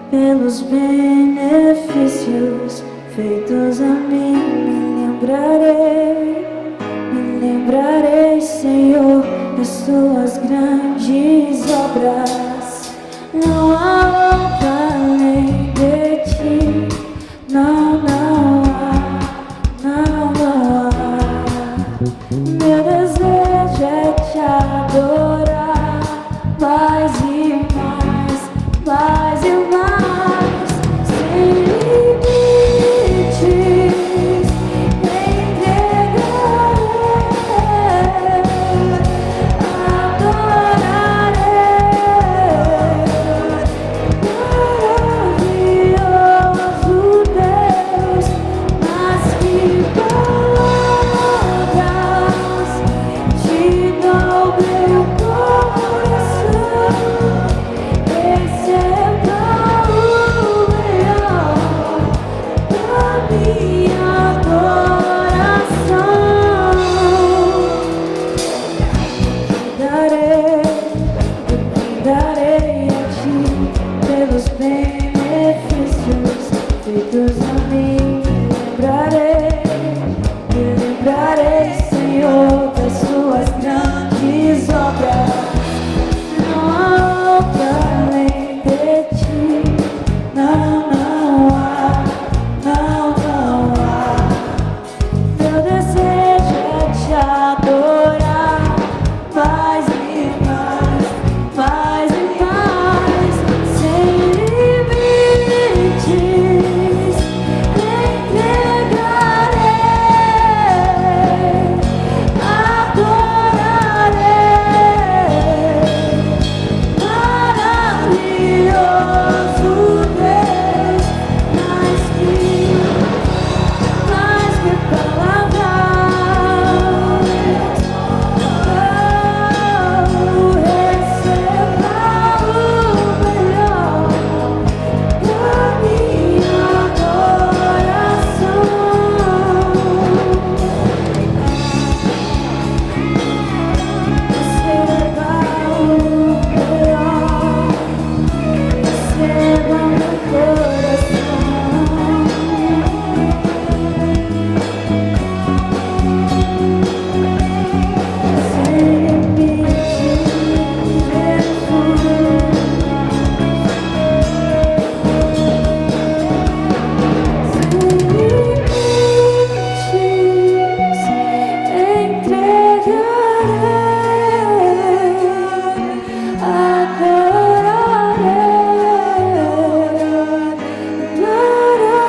pelos benefícios feitos a mim. Me lembrarei, Senhor, das tuas grandes obras. Não há outro além de ti, não há, não há. Meu desejo é te adorar, mais e mais, mais e mais, sem limites, me entregarei, adorarei, maravilhoso Deus, mas que palavras te dou meu coração. Esse é o melhor da minha adoração. Darei a ti pelos benefícios feitos a mim. Me lembrarei, Senhor, das tuas grandes obras. Não há outro além de ti, não há, não há. Meu desejo é te adorar, mais e mais, mais e mais, sem limites, me entregarei, adorarei, maravilhoso Deus, mais que palavras, receba o melhor da minha adoração. Receba o melhor, receba meu coração. Sem limites, entregarei, adorarei,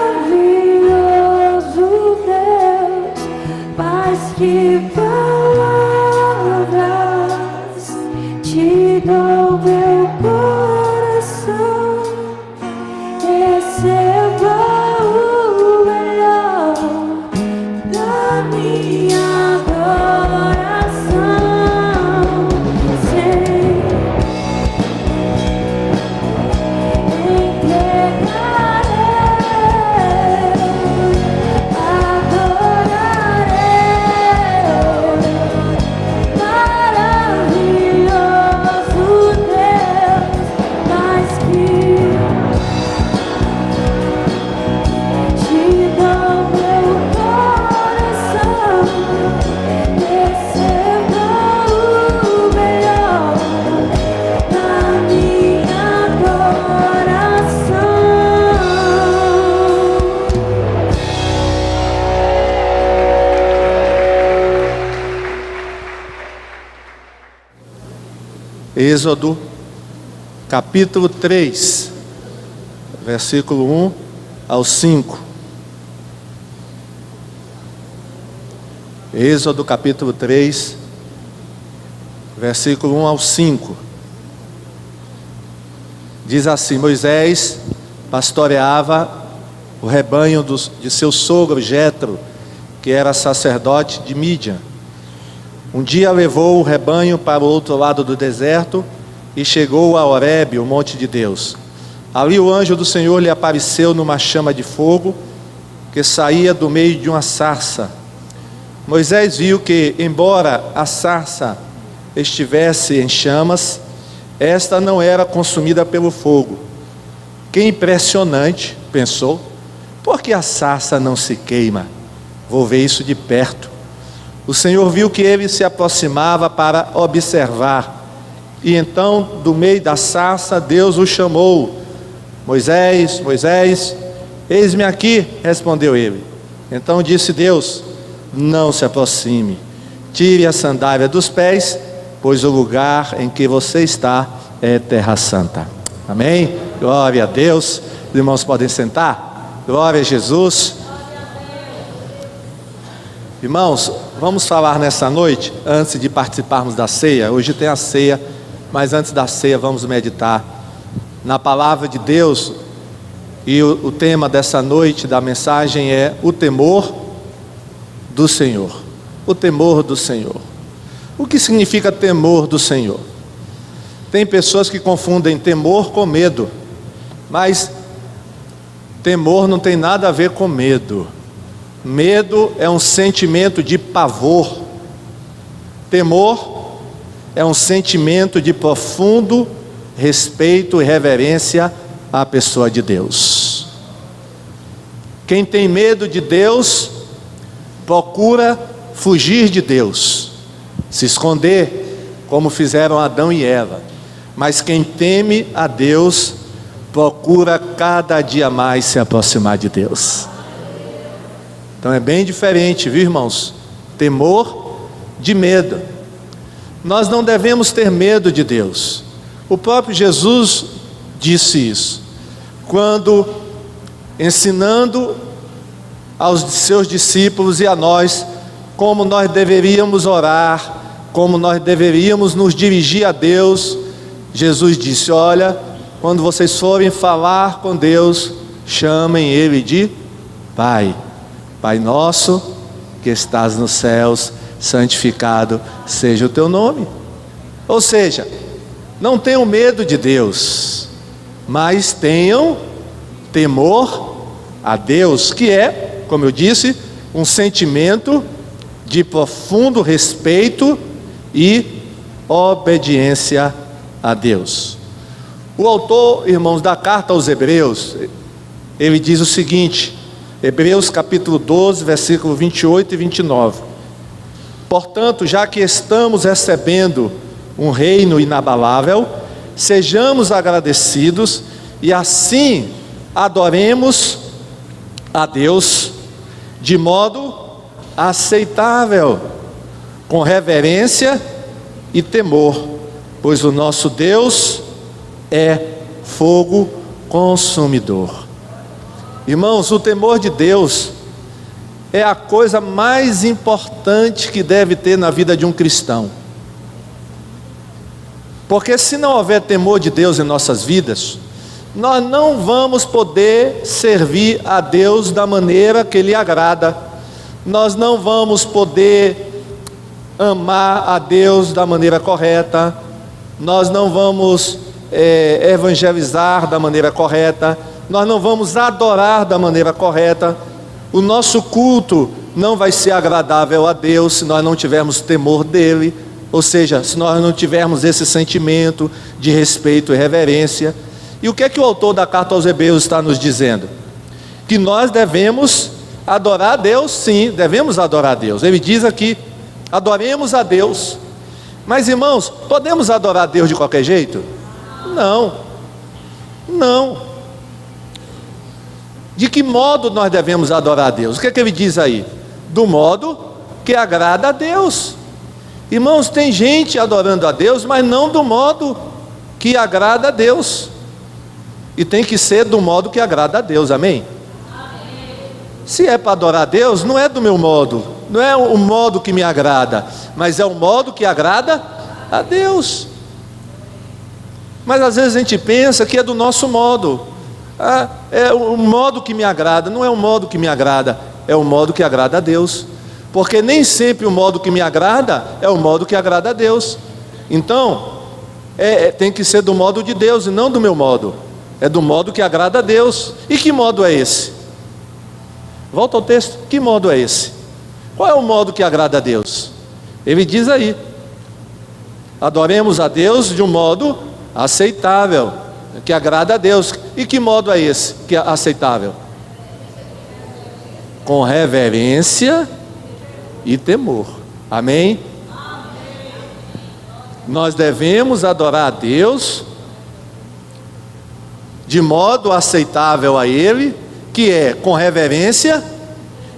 maravilhoso Deus, mais que palavras te dou meu coração. Receba o melhor da minha adoração. Sei entregarei, adorarei, maravilhoso Deus, mais que te dou meu coração. Receba o melhor da minha adoração. Êxodo, capítulo 3, versículo 1 ao 5. Êxodo, capítulo 3, versículo 1 ao 5. Diz assim: Moisés pastoreava o rebanho de seu sogro Jetro, que era sacerdote de Mídian. Um dia levou o rebanho para o outro lado do deserto e chegou a Horebe, o monte de Deus. Ali o anjo do Senhor lhe apareceu numa chama de fogo que saía do meio de uma sarça. Moisés viu que, embora a sarça estivesse em chamas, esta não era consumida pelo fogo. Que impressionante, pensou. Por que a sarça não se queima? Vou ver isso de perto. O Senhor viu que ele se aproximava para observar. E então, do meio da sarça, Deus o chamou. Moisés, Moisés, eis-me aqui, respondeu ele. Então disse Deus: não se aproxime, tire a sandália dos pés, pois o lugar em que você está é terra santa. Amém? Glória a Deus. Os irmãos podem sentar? Glória a Jesus. Irmãos, vamos falar nessa noite, antes de participarmos da ceia. Hoje tem a ceia, mas antes da ceia vamos meditar na palavra de Deus. E o tema dessa noite da mensagem é o temor do Senhor. O temor do Senhor. O que significa temor do Senhor? Tem pessoas que confundem temor com medo, mas temor não tem nada a ver com medo. Medo é um sentimento de pavor. Temor é um sentimento de profundo respeito e reverência à pessoa de Deus. Quem tem medo de Deus procura fugir de Deus, se esconder, como fizeram Adão e Eva. Mas quem teme a Deus procura cada dia mais se aproximar de Deus. Então é bem diferente, viu, irmãos? Temor de medo. Nós não devemos ter medo de Deus. O próprio Jesus disse isso, quando ensinando aos seus discípulos e a nós, como nós deveríamos orar, como nós deveríamos nos dirigir a Deus. Jesus disse: olha, quando vocês forem falar com Deus, chamem Ele de Pai. Pai nosso, que estás nos céus, santificado seja o teu nome. Ou seja, não tenham medo de Deus, mas tenham temor a Deus, que é, como eu disse, um sentimento de profundo respeito e obediência a Deus. O autor, irmãos, da carta aos Hebreus, ele diz o seguinte, Hebreus capítulo 12, versículo 28 e 29. Portanto, já que estamos recebendo um reino inabalável, sejamos agradecidos e assim adoremos a Deus de modo aceitável, com reverência e temor, pois o nosso Deus é fogo consumidor. Irmãos, o temor de Deus é a coisa mais importante que deve ter na vida de um cristão. Porque se não houver temor de Deus em nossas vidas, nós não vamos poder servir a Deus da maneira que lhe agrada. Nós não vamos poder amar a Deus da maneira correta. Nós não vamos evangelizar da maneira correta. Nós não vamos adorar da maneira correta. O nosso culto não vai ser agradável a Deus se nós não tivermos temor dele, ou seja, se nós não tivermos esse sentimento de respeito e reverência. E o que é que o autor da carta aos Hebreus está nos dizendo? Que nós devemos adorar a Deus, sim, devemos adorar a Deus. Ele diz aqui, adoremos a Deus. Mas irmãos, podemos adorar a Deus de qualquer jeito? Não, não. De que modo nós devemos adorar a Deus? O que é que ele diz aí? Do modo que agrada a Deus. Irmãos, tem gente adorando a Deus, mas não do modo que agrada a Deus. E tem que ser do modo que agrada a Deus, amém? Se é para adorar a Deus, não é do meu modo, não é o modo que me agrada, mas é o modo que agrada a Deus. Mas às vezes a gente pensa que é do nosso modo. É o modo que me agrada. Não é o modo que me agrada, é o modo que agrada a Deus. Porque nem sempre o modo que me agrada é o modo que agrada a Deus. Então, tem que ser do modo de Deus e não do meu modo. É do modo que agrada a Deus. E que modo é esse? Volta ao texto, que modo é esse? Qual é o modo que agrada a Deus? Ele diz aí: adoremos a Deus de um modo aceitável. que agrada a Deus. E que modo é esse que é aceitável? Com reverência e temor. Amém? Nós devemos adorar a Deus de modo aceitável a Ele, que é com reverência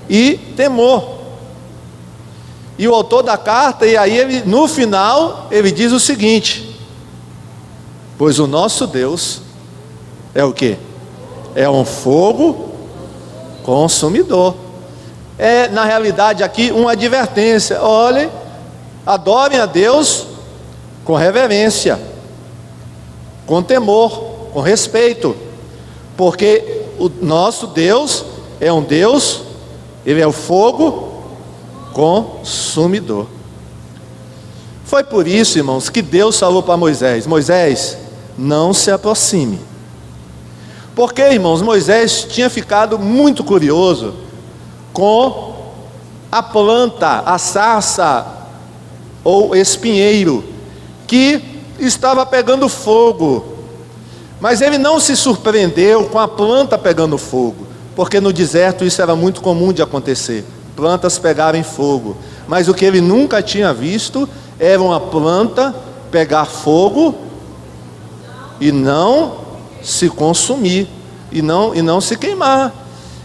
e temor. E o autor da carta, e aí ele, no final, ele diz o seguinte: pois o nosso Deus é o quê? É um fogo consumidor. É, na realidade, aqui uma advertência. Olhem, adorem a Deus com reverência, com temor, com respeito, porque o nosso Deus é um Deus, Ele é o fogo consumidor. Foi por isso, irmãos, que Deus falou para Moisés: Moisés, não se aproxime. Porque, irmãos, Moisés tinha ficado muito curioso com a planta, a sarça ou espinheiro, que estava pegando fogo. Mas ele não se surpreendeu com a planta pegando fogo, porque no deserto isso era muito comum de acontecer, plantas pegarem fogo. Mas o que ele nunca tinha visto era uma planta pegar fogo e não se consumir, e não se queimar.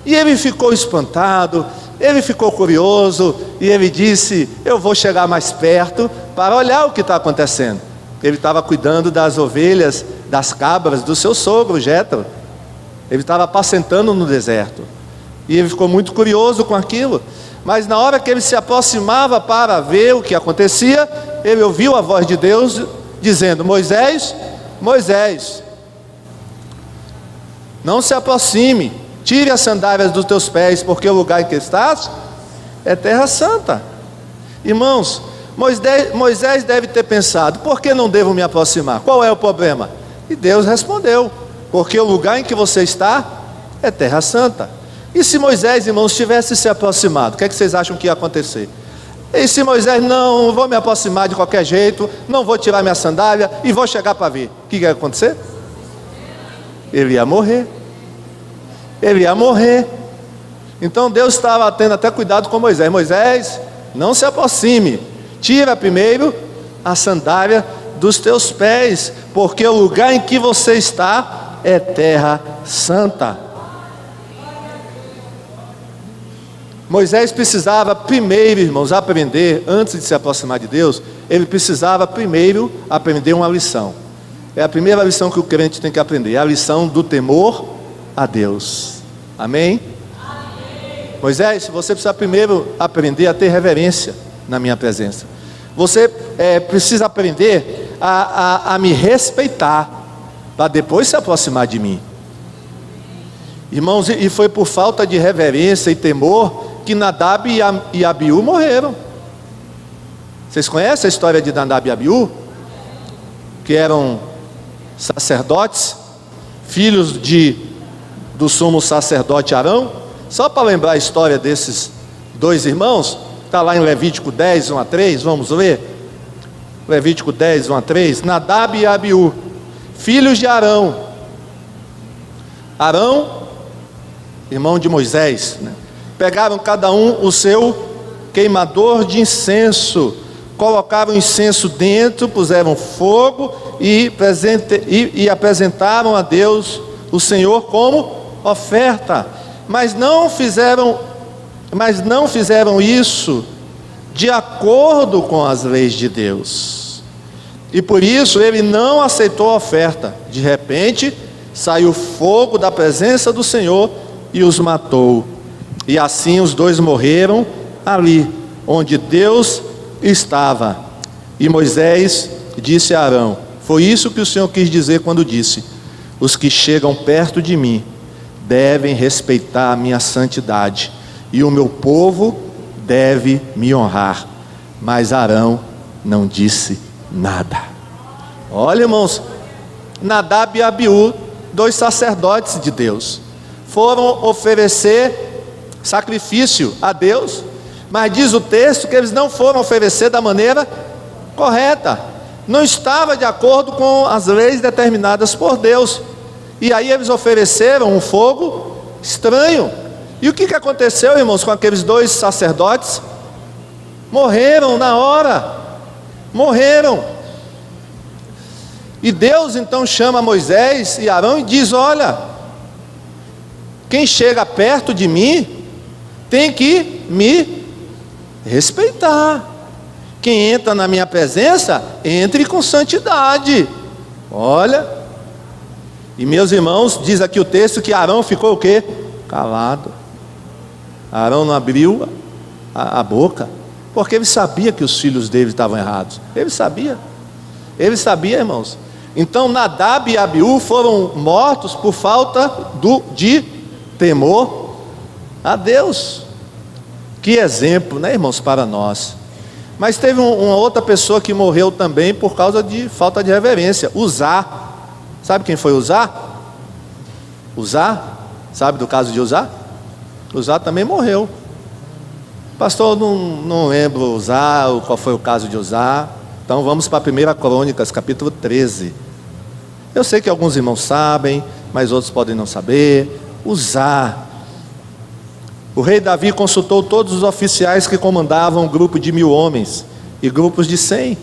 E ele ficou espantado, ele ficou curioso, e ele disse: eu vou chegar mais perto para olhar o que está acontecendo. Ele estava cuidando das ovelhas, das cabras do seu sogro Jetro. Ele estava apacentando no deserto, e ele ficou muito curioso com aquilo. Mas na hora que ele se aproximava para ver o que acontecia, ele ouviu a voz de Deus dizendo: Moisés, Moisés, não se aproxime, tire as sandálias dos teus pés, porque o lugar em que estás é terra santa. Irmãos, Moisés deve ter pensado: por que não devo me aproximar? Qual é o problema? E Deus respondeu: porque o lugar em que você está é terra santa. E se Moisés, irmãos, tivesse se aproximado, o que é que vocês acham que ia acontecer? E se Moisés: não vou me aproximar de qualquer jeito, não vou tirar minha sandália e vou chegar para ver, o que ia acontecer? Ele ia morrer. Ele ia morrer. Então Deus estava tendo até cuidado com Moisés: Moisés, não se aproxime, tira primeiro a sandália dos teus pés, porque o lugar em que você está é terra santa. Moisés precisava primeiro, irmãos, aprender, antes de se aproximar de Deus, ele precisava primeiro aprender uma lição. É a primeira lição que o crente tem que aprender, é a lição do temor a Deus. Amém? Amém. Moisés, você precisa primeiro aprender a ter reverência na minha presença. Você precisa aprender a me respeitar, para depois se aproximar de mim. Irmãos, e foi por falta de reverência e temor que Nadab e Abiú morreram. Vocês conhecem a história de Nadab e Abiú? Que eram sacerdotes, filhos do sumo sacerdote Arão. Só para lembrar a história desses dois irmãos, está lá em Levítico 10, 1 a 3, vamos ler? Levítico 10, 1 a 3, Nadab e Abiú, filhos de Arão. Arão, irmão de Moisés, né? Pegaram cada um o seu queimador de incenso, colocaram o incenso dentro, puseram fogo e apresentaram a Deus, o Senhor, como oferta. Mas não fizeram isso de acordo com as leis de Deus. E por isso ele não aceitou a oferta. De repente, saiu fogo da presença do Senhor e os matou. E assim os dois morreram ali onde Deus estava. E Moisés disse a Arão: foi isso que o Senhor quis dizer quando disse: os que chegam perto de mim devem respeitar a minha santidade, e o meu povo deve me honrar. Mas Arão não disse nada. Olha, irmãos, Nadab e Abiú, dois sacerdotes de Deus, foram oferecer sacrifício a Deus, mas diz o texto que eles não foram oferecer da maneira correta. não estava de acordo com as leis determinadas por Deus. E aí eles ofereceram um fogo estranho. E o que aconteceu, irmãos, com aqueles 2 sacerdotes? Morreram na hora. Morreram. E Deus então chama Moisés e Arão e diz: olha, quem chega perto de mim tem que me respeitar. Quem entra na minha presença, entre com santidade. Olha. E meus irmãos, diz aqui o texto que Arão ficou o quê? Calado. Arão não abriu a boca, porque ele sabia que os filhos dele estavam errados. Ele sabia, irmãos. Então Nadab e Abiú foram mortos por falta de temor a Deus. Que exemplo, né, irmãos, para nós. Mas teve uma outra pessoa que morreu também por causa de falta de reverência. Uzá. Sabe quem foi Uzá? Uzá? Sabe do caso de Uzá? Uzá também morreu. Pastor, não lembro Uzá, qual foi o caso de Uzá. Então vamos para 1 Crônicas, capítulo 13. Eu sei que alguns irmãos sabem, mas outros podem não saber. Uzá. O rei Davi consultou todos os oficiais que comandavam um grupo de 1000 homens e grupos de 100.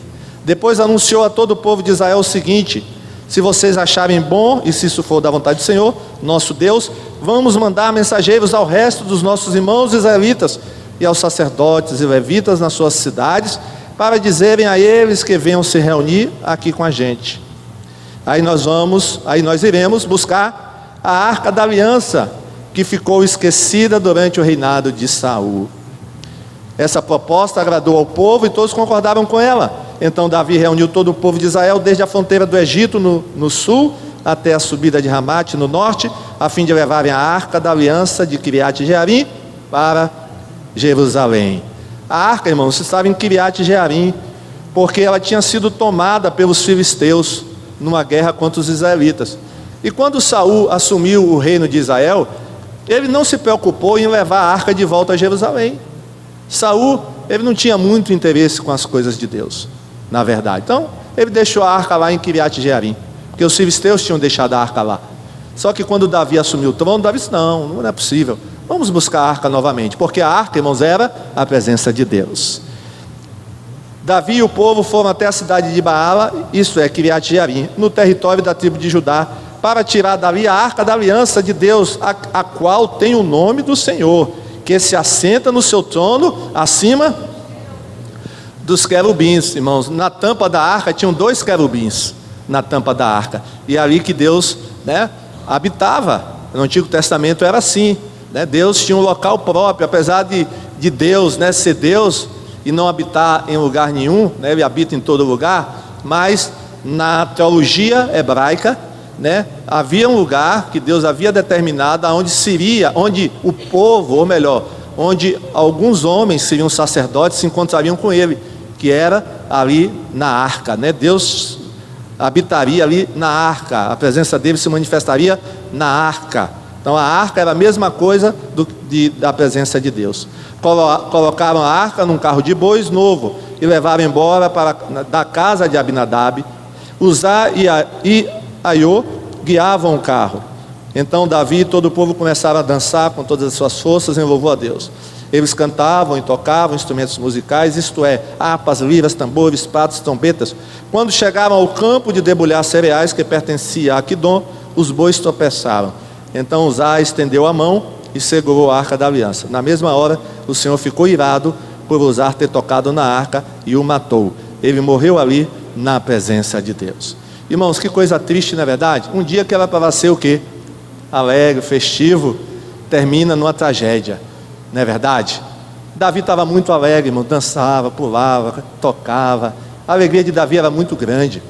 Depois anunciou a todo o povo de Israel o seguinte: se vocês acharem bom, e se isso for da vontade do Senhor, nosso Deus, vamos mandar mensageiros ao resto dos nossos irmãos israelitas e aos sacerdotes e levitas nas suas cidades, para dizerem a eles que venham se reunir aqui com a gente. Aí nós iremos buscar a Arca da Aliança, que ficou esquecida durante o reinado de Saul. Essa proposta agradou ao povo e todos concordaram com ela. Então Davi reuniu todo o povo de Israel, desde a fronteira do Egito no sul, até a subida de Ramate no norte, a fim de levarem a Arca da Aliança de Kiriat Jearim para Jerusalém. A arca, irmãos, estava em Kiriat Jearim, porque ela tinha sido tomada pelos filisteus numa guerra contra os israelitas. E quando Saul assumiu o reino de Israel, ele não se preocupou em levar a arca de volta a Jerusalém. Saul, ele não tinha muito interesse com as coisas de Deus, na verdade. Então, ele deixou a arca lá em Kiriat Jearim, porque os filisteus tinham deixado a arca lá. Só que quando Davi assumiu o trono, Davi disse: não é possível, vamos buscar a arca novamente, porque a arca, irmãos, era a presença de Deus. Davi e o povo foram até a cidade de Baala, isso é, Kiriat Jearim, no território da tribo de Judá, para tirar dali a arca da aliança de Deus, a qual tem o nome do Senhor, que se assenta no seu trono, acima dos querubins. Irmãos, na tampa da arca tinham 2 querubins, na tampa da arca, e ali que Deus, habitava. No Antigo Testamento era assim, Deus tinha um local próprio, apesar de Deus, ser Deus e não habitar em lugar nenhum, ele habita em todo lugar, mas na teologia hebraica, havia um lugar que Deus havia determinado onde o povo, ou melhor, onde alguns homens seriam sacerdotes, se encontrariam com ele, que era ali na arca, Deus habitaria ali na arca, a presença dele se manifestaria na arca. Então a arca era a mesma coisa da presença de Deus. Colocaram a arca num carro de bois novo e levaram embora da casa de Abinadab. Uzá e Aiô guiavam o carro. Então Davi e todo o povo começaram a dançar com todas as suas forças em louvor a Deus. Eles cantavam e tocavam instrumentos musicais, isto é, harpas, liras, tambores, pratos, trombetas. Quando chegaram ao campo de debulhar cereais que pertencia a Aquidom, os bois tropeçaram. Então Uzá estendeu a mão e segurou a arca da aliança. Na mesma hora, o Senhor ficou irado por Uzá ter tocado na arca e o matou. Ele morreu ali na presença de Deus. Irmãos, que coisa triste, não é verdade? Um dia que era para ser o quê? Alegre, festivo, termina numa tragédia, não é verdade? Davi estava muito alegre, irmão, dançava, pulava, tocava. A alegria de Davi era muito grande.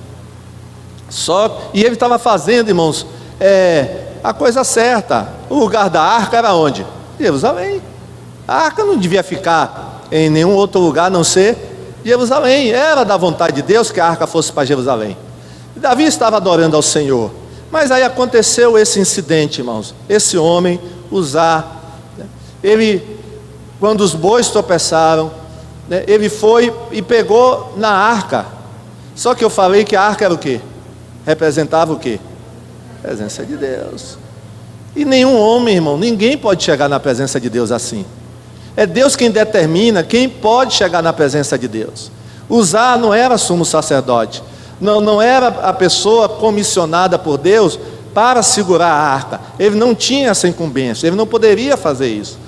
E ele estava fazendo, irmãos, a coisa certa. O lugar da arca era onde? Jerusalém. A arca não devia ficar em nenhum outro lugar a não ser Jerusalém. Era da vontade de Deus que a arca fosse para Jerusalém. Davi estava adorando ao Senhor. Mas aí aconteceu esse incidente, irmãos. Esse homem, Uzá, quando os bois tropeçaram, ele foi e pegou na arca. Só que eu falei que a arca era o quê? Representava o quê? A presença de Deus. E nenhum homem, irmão, ninguém pode chegar na presença de Deus assim. É Deus quem determina quem pode chegar na presença de Deus. Uzá não era sumo sacerdote, não era a pessoa comissionada por Deus para segurar a arca. Ele não tinha essa incumbência, ele não poderia fazer isso.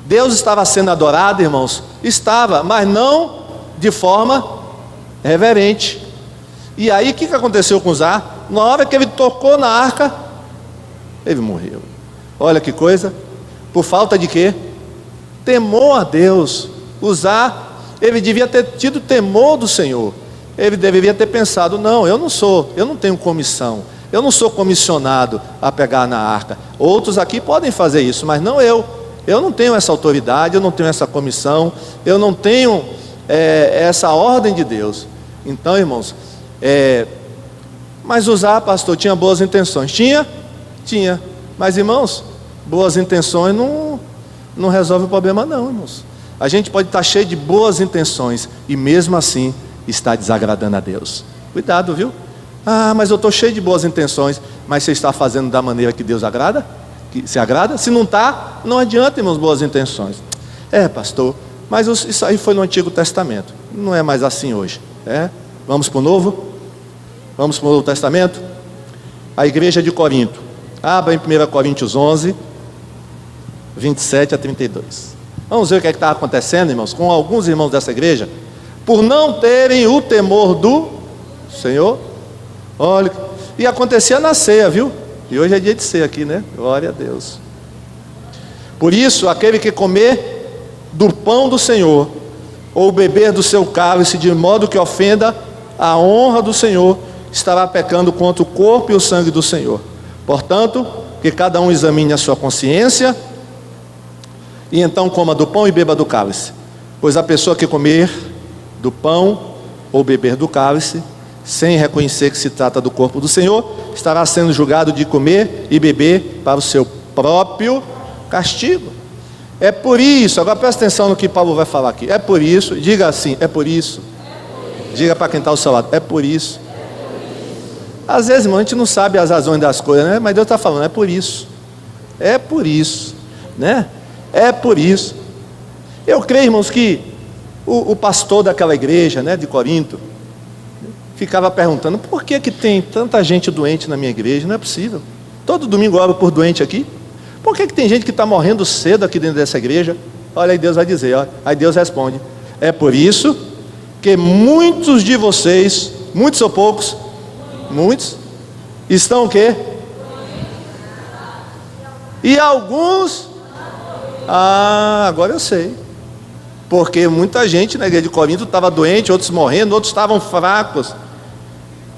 Deus estava sendo adorado, irmãos? Estava, mas não de forma reverente. E aí o que aconteceu com Uzá? Na hora que ele tocou na arca, ele morreu. Olha que coisa. Por falta de quê? Temor a Deus. Uzá, ele devia ter tido temor do Senhor. Ele deveria ter pensado: não, eu não tenho comissão, eu não sou comissionado a pegar na arca. Outros aqui podem fazer isso, mas não eu. Eu não tenho essa autoridade, eu não tenho essa comissão, eu não tenho essa ordem de Deus. Então, irmãos, mas Uzá, pastor, tinha boas intenções. Tinha. Mas, irmãos, boas intenções não resolve o problema não, irmãos. A gente pode estar cheio de boas intenções e mesmo assim está desagradando a Deus. Cuidado, viu? Ah, mas eu estou cheio de boas intenções, mas você está fazendo da maneira que Deus agrada? Que se agrada? Se não está, não adianta, irmãos, boas intenções. Pastor, mas isso aí foi no Antigo Testamento, não é mais assim hoje. Vamos para o Novo? Vamos para o Novo Testamento? A igreja de Corinto. Abra em 1 Coríntios 11, 27 a 32. Vamos ver o que está acontecendo, irmãos, com alguns irmãos dessa igreja, por não terem o temor do Senhor. Olha, e acontecia na ceia, viu? E hoje é dia de ceia aqui, né? Glória a Deus. Por isso, aquele que comer do pão do Senhor, ou beber do seu cálice, de modo que ofenda a honra do Senhor, estará pecando contra o corpo e o sangue do Senhor. Portanto, que cada um examine a sua consciência, e então coma do pão e beba do cálice. Pois a pessoa que comer do pão ou beber do cálice, sem reconhecer que se trata do corpo do Senhor, estará sendo julgado de comer e beber para o seu próprio castigo. É por isso, agora presta atenção no que Paulo vai falar aqui. É por isso, diga assim, é por isso. Diga para quem está ao seu lado, é por isso. Às vezes, irmão, a gente não sabe as razões das coisas, né? Mas Deus está falando, é por isso. É por isso, né? É por isso. Eu creio, irmãos, que o pastor daquela igreja, né, de Corinto, ficava perguntando: por que tem tanta gente doente na minha igreja? Não é possível. Todo domingo eu oro por doente aqui. Por que tem gente que está morrendo cedo aqui dentro dessa igreja? Olha, aí Deus vai dizer, ó, aí Deus responde: é por isso que muitos de vocês, muitos ou poucos, muitos, estão o quê? E alguns, agora eu sei. Porque muita gente na igreja de Corinto estava doente, outros morrendo, outros estavam fracos.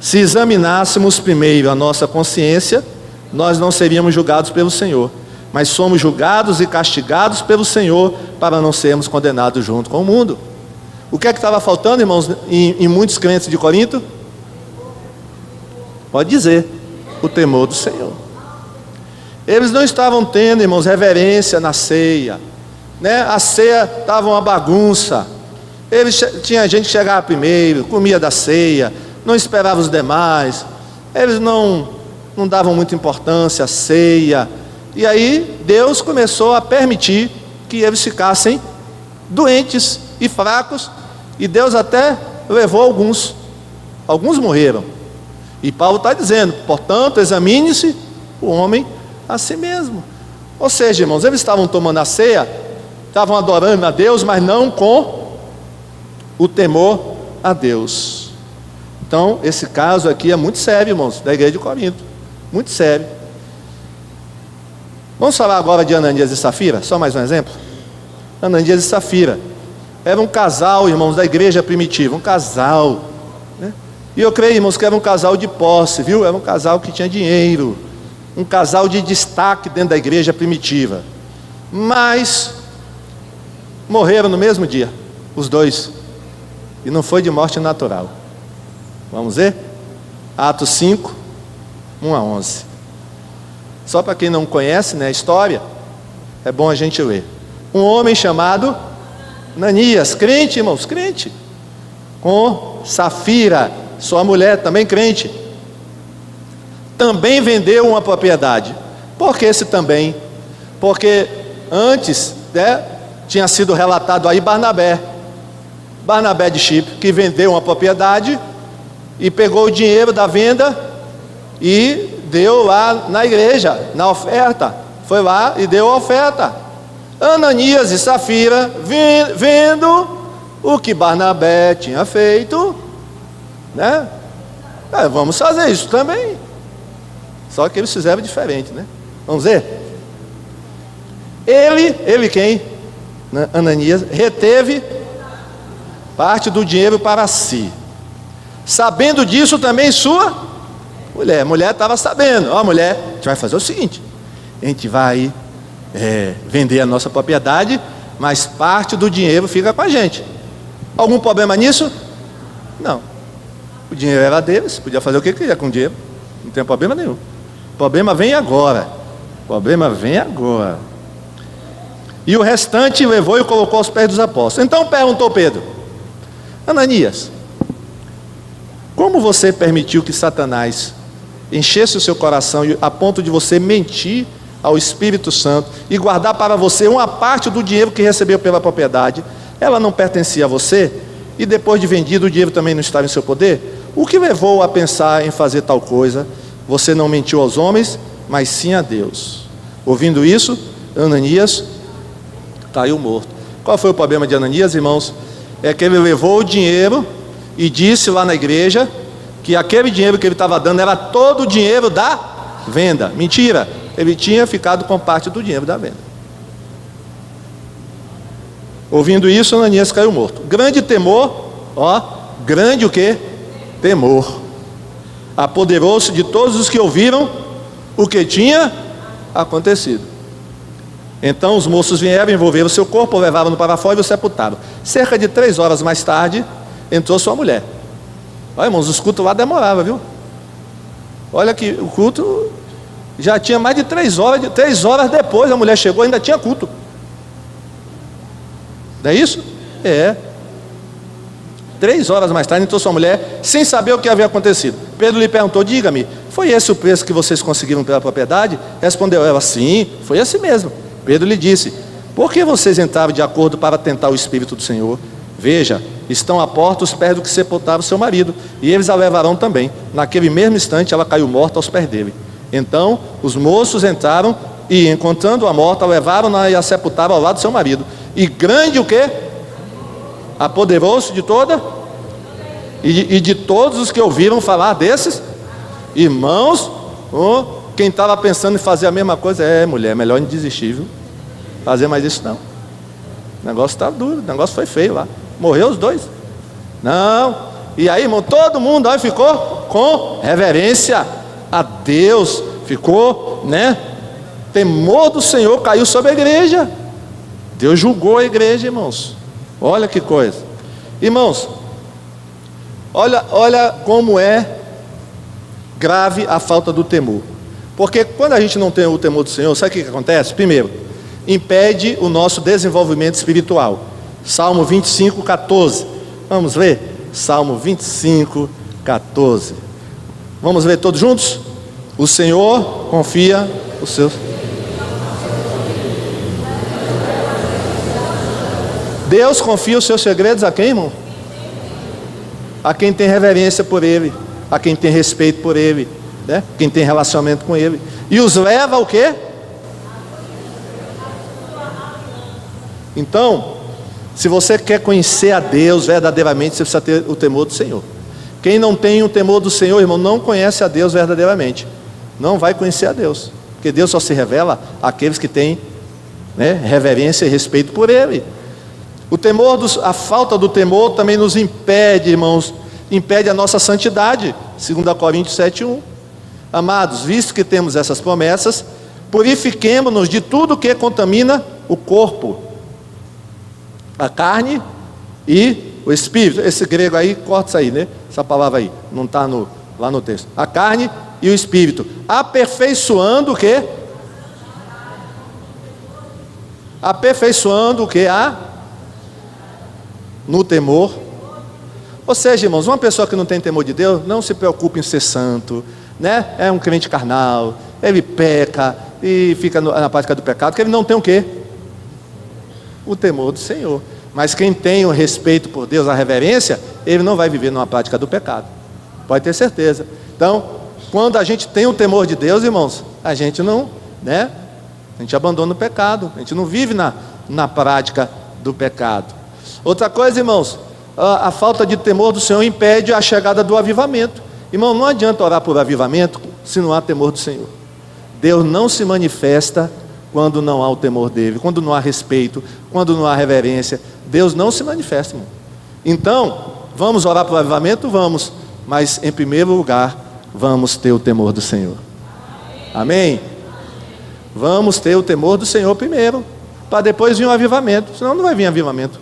Se examinássemos primeiro a nossa consciência, nós não seríamos julgados pelo Senhor, mas somos julgados e castigados pelo Senhor para não sermos condenados junto com o mundo. O que é que estava faltando, irmãos, em muitos crentes de Corinto? Pode dizer, o temor do Senhor. Eles não estavam tendo, irmãos, reverência na ceia, né? A ceia estava uma bagunça. Tinha gente que chegava primeiro, comia da ceia, não esperava os demais. Eles não davam muita importância à ceia. E aí Deus começou a permitir que eles ficassem doentes e fracos. E Deus até levou alguns morreram. E Paulo está dizendo: portanto, examine-se o homem a si mesmo. Ou seja, irmãos, eles estavam tomando a ceia, estavam adorando a Deus, mas não com o temor a Deus. Então, esse caso aqui é muito sério, irmãos, da igreja de Corinto. Muito sério. Vamos falar agora de Ananias e Safira, só mais um exemplo. Ananias e Safira era um casal, irmãos, da igreja primitiva, um casal, né? E eu creio, irmãos, que era um casal de posse, viu? Era um casal que tinha dinheiro, um casal de destaque dentro da igreja primitiva. Mas morreram no mesmo dia, os dois, e não foi de morte natural. Vamos ver? Atos 5, 1 a 11. Só para quem não conhece, né, a história, é bom a gente ler. Um homem chamado Ananias, crente, irmãos, crente, com Safira, sua mulher, também crente, também vendeu uma propriedade. Por que esse também? Porque antes, né, tinha sido relatado aí Barnabé de Chipre, que vendeu uma propriedade e pegou o dinheiro da venda e deu lá na igreja, na oferta. Foi lá e deu a oferta. Ananias e Safira, vendo o que Barnabé tinha feito, né? Vamos fazer isso também. Só que eles fizeram diferente, né? Vamos ver? Ele quem? Ananias, reteve parte do dinheiro para si. Sabendo disso também sua mulher. A mulher estava sabendo. Ó, mulher, a gente vai fazer o seguinte: a gente vai vender a nossa propriedade, mas parte do dinheiro fica com a gente. Algum problema nisso? Não. O dinheiro era deles, podia fazer o que queria com o dinheiro. Não tem problema nenhum. O problema vem agora. O problema vem agora. E o restante levou e colocou aos pés dos apóstolos. Então perguntou Pedro: Ananias, como você permitiu que Satanás enchesse o seu coração a ponto de você mentir ao Espírito Santo e guardar para você uma parte do dinheiro que recebeu pela propriedade? Ela não pertencia a você? E depois de vendido, o dinheiro também não estava em seu poder? O que levou a pensar em fazer tal coisa? Você não mentiu aos homens, mas sim a Deus. Ouvindo isso, Ananias caiu morto. Qual foi o problema de Ananias, irmãos? É que ele levou o dinheiro e disse lá na igreja que aquele dinheiro que ele estava dando era todo o dinheiro da venda. Mentira, ele tinha ficado com parte do dinheiro da venda. Ouvindo isso, Ananias caiu morto. Grande temor, grande o que? Temor. Apoderou-se de todos os que ouviram o que tinha acontecido. Então os moços vieram, envolveram o seu corpo, levaram-no para fora e o sepultaram. Cerca de 3 horas mais tarde, entrou sua mulher. Olha, irmãos, os cultos lá demoravam, viu? Olha que o culto já tinha mais de 3 horas. 3 horas depois a mulher chegou, ainda tinha culto. Não é isso? 3 horas mais tarde entrou sua mulher, sem saber o que havia acontecido. Pedro lhe perguntou: diga-me, foi esse o preço que vocês conseguiram pela propriedade? Respondeu ela: sim, foi esse mesmo. Pedro lhe disse: por que vocês entraram de acordo para tentar o Espírito do Senhor? Veja, estão à porta os pés do que sepultaram seu marido, e eles a levarão também. Naquele mesmo instante ela caiu morta aos pés dele. Então os moços entraram e, encontrando-a morta, levaram-na e a sepultaram ao lado do seu marido. E grande o quê? Apoderou-se de toda e de todos os que ouviram falar desses irmãos. Quem estava pensando em fazer a mesma coisa: mulher, melhor não desistir, viu? Fazer mais isso não. O negócio está duro, o negócio foi feio lá. Morreu os dois. Não. E aí, irmão, todo mundo aí ficou com reverência a Deus. Ficou, né? Temor do Senhor caiu sobre a igreja. Deus julgou a igreja, irmãos. Olha que coisa. Irmãos, olha como é grave a falta do temor. Porque quando a gente não tem o temor do Senhor, sabe o que acontece? Primeiro, impede o nosso desenvolvimento espiritual. Salmo 25, 14. Vamos ler? Salmo 25, 14. Vamos ler todos juntos? O Senhor confia os seus... Deus confia os seus segredos a quem, irmão? A quem tem reverência por Ele, a quem tem respeito por Ele, né? Quem tem relacionamento com Ele. E os leva ao quê? Então, se você quer conhecer a Deus verdadeiramente, você precisa ter o temor do Senhor. Quem não tem o temor do Senhor, irmão, não conhece a Deus verdadeiramente. Não vai conhecer a Deus, porque Deus só se revela àqueles que têm, né, reverência e respeito por Ele. O temor, a falta do temor também nos impede, irmãos, impede a nossa santidade. 2 Coríntios 7:1. Amados, visto que temos essas promessas, purifiquemo-nos de tudo que contamina o corpo, a carne e o espírito. Esse grego aí, corta isso aí, né? Essa palavra aí, não está lá no texto. A carne e o espírito, aperfeiçoando o quê? Aperfeiçoando o quê? No temor. Ou seja, irmãos, uma pessoa que não tem temor de Deus, não se preocupe em ser santo, né? É um crente carnal, ele peca e fica na prática do pecado, porque ele não tem o quê? O temor do Senhor. Mas quem tem o respeito por Deus, a reverência, ele não vai viver numa prática do pecado. Pode ter certeza. Então, quando a gente tem o temor de Deus, irmãos, a gente não, né? A gente abandona o pecado, a gente não vive na prática do pecado. Outra coisa, irmãos, a falta de temor do Senhor impede a chegada do avivamento. Irmão, não adianta orar por avivamento se não há temor do Senhor. Deus não se manifesta quando não há o temor dele, quando não há respeito, quando não há reverência. Deus não se manifesta, irmão. Então, vamos orar por avivamento? Vamos, mas em primeiro lugar, vamos ter o temor do Senhor. Amém? Vamos ter o temor do Senhor primeiro, para depois vir o avivamento, senão não vai vir avivamento.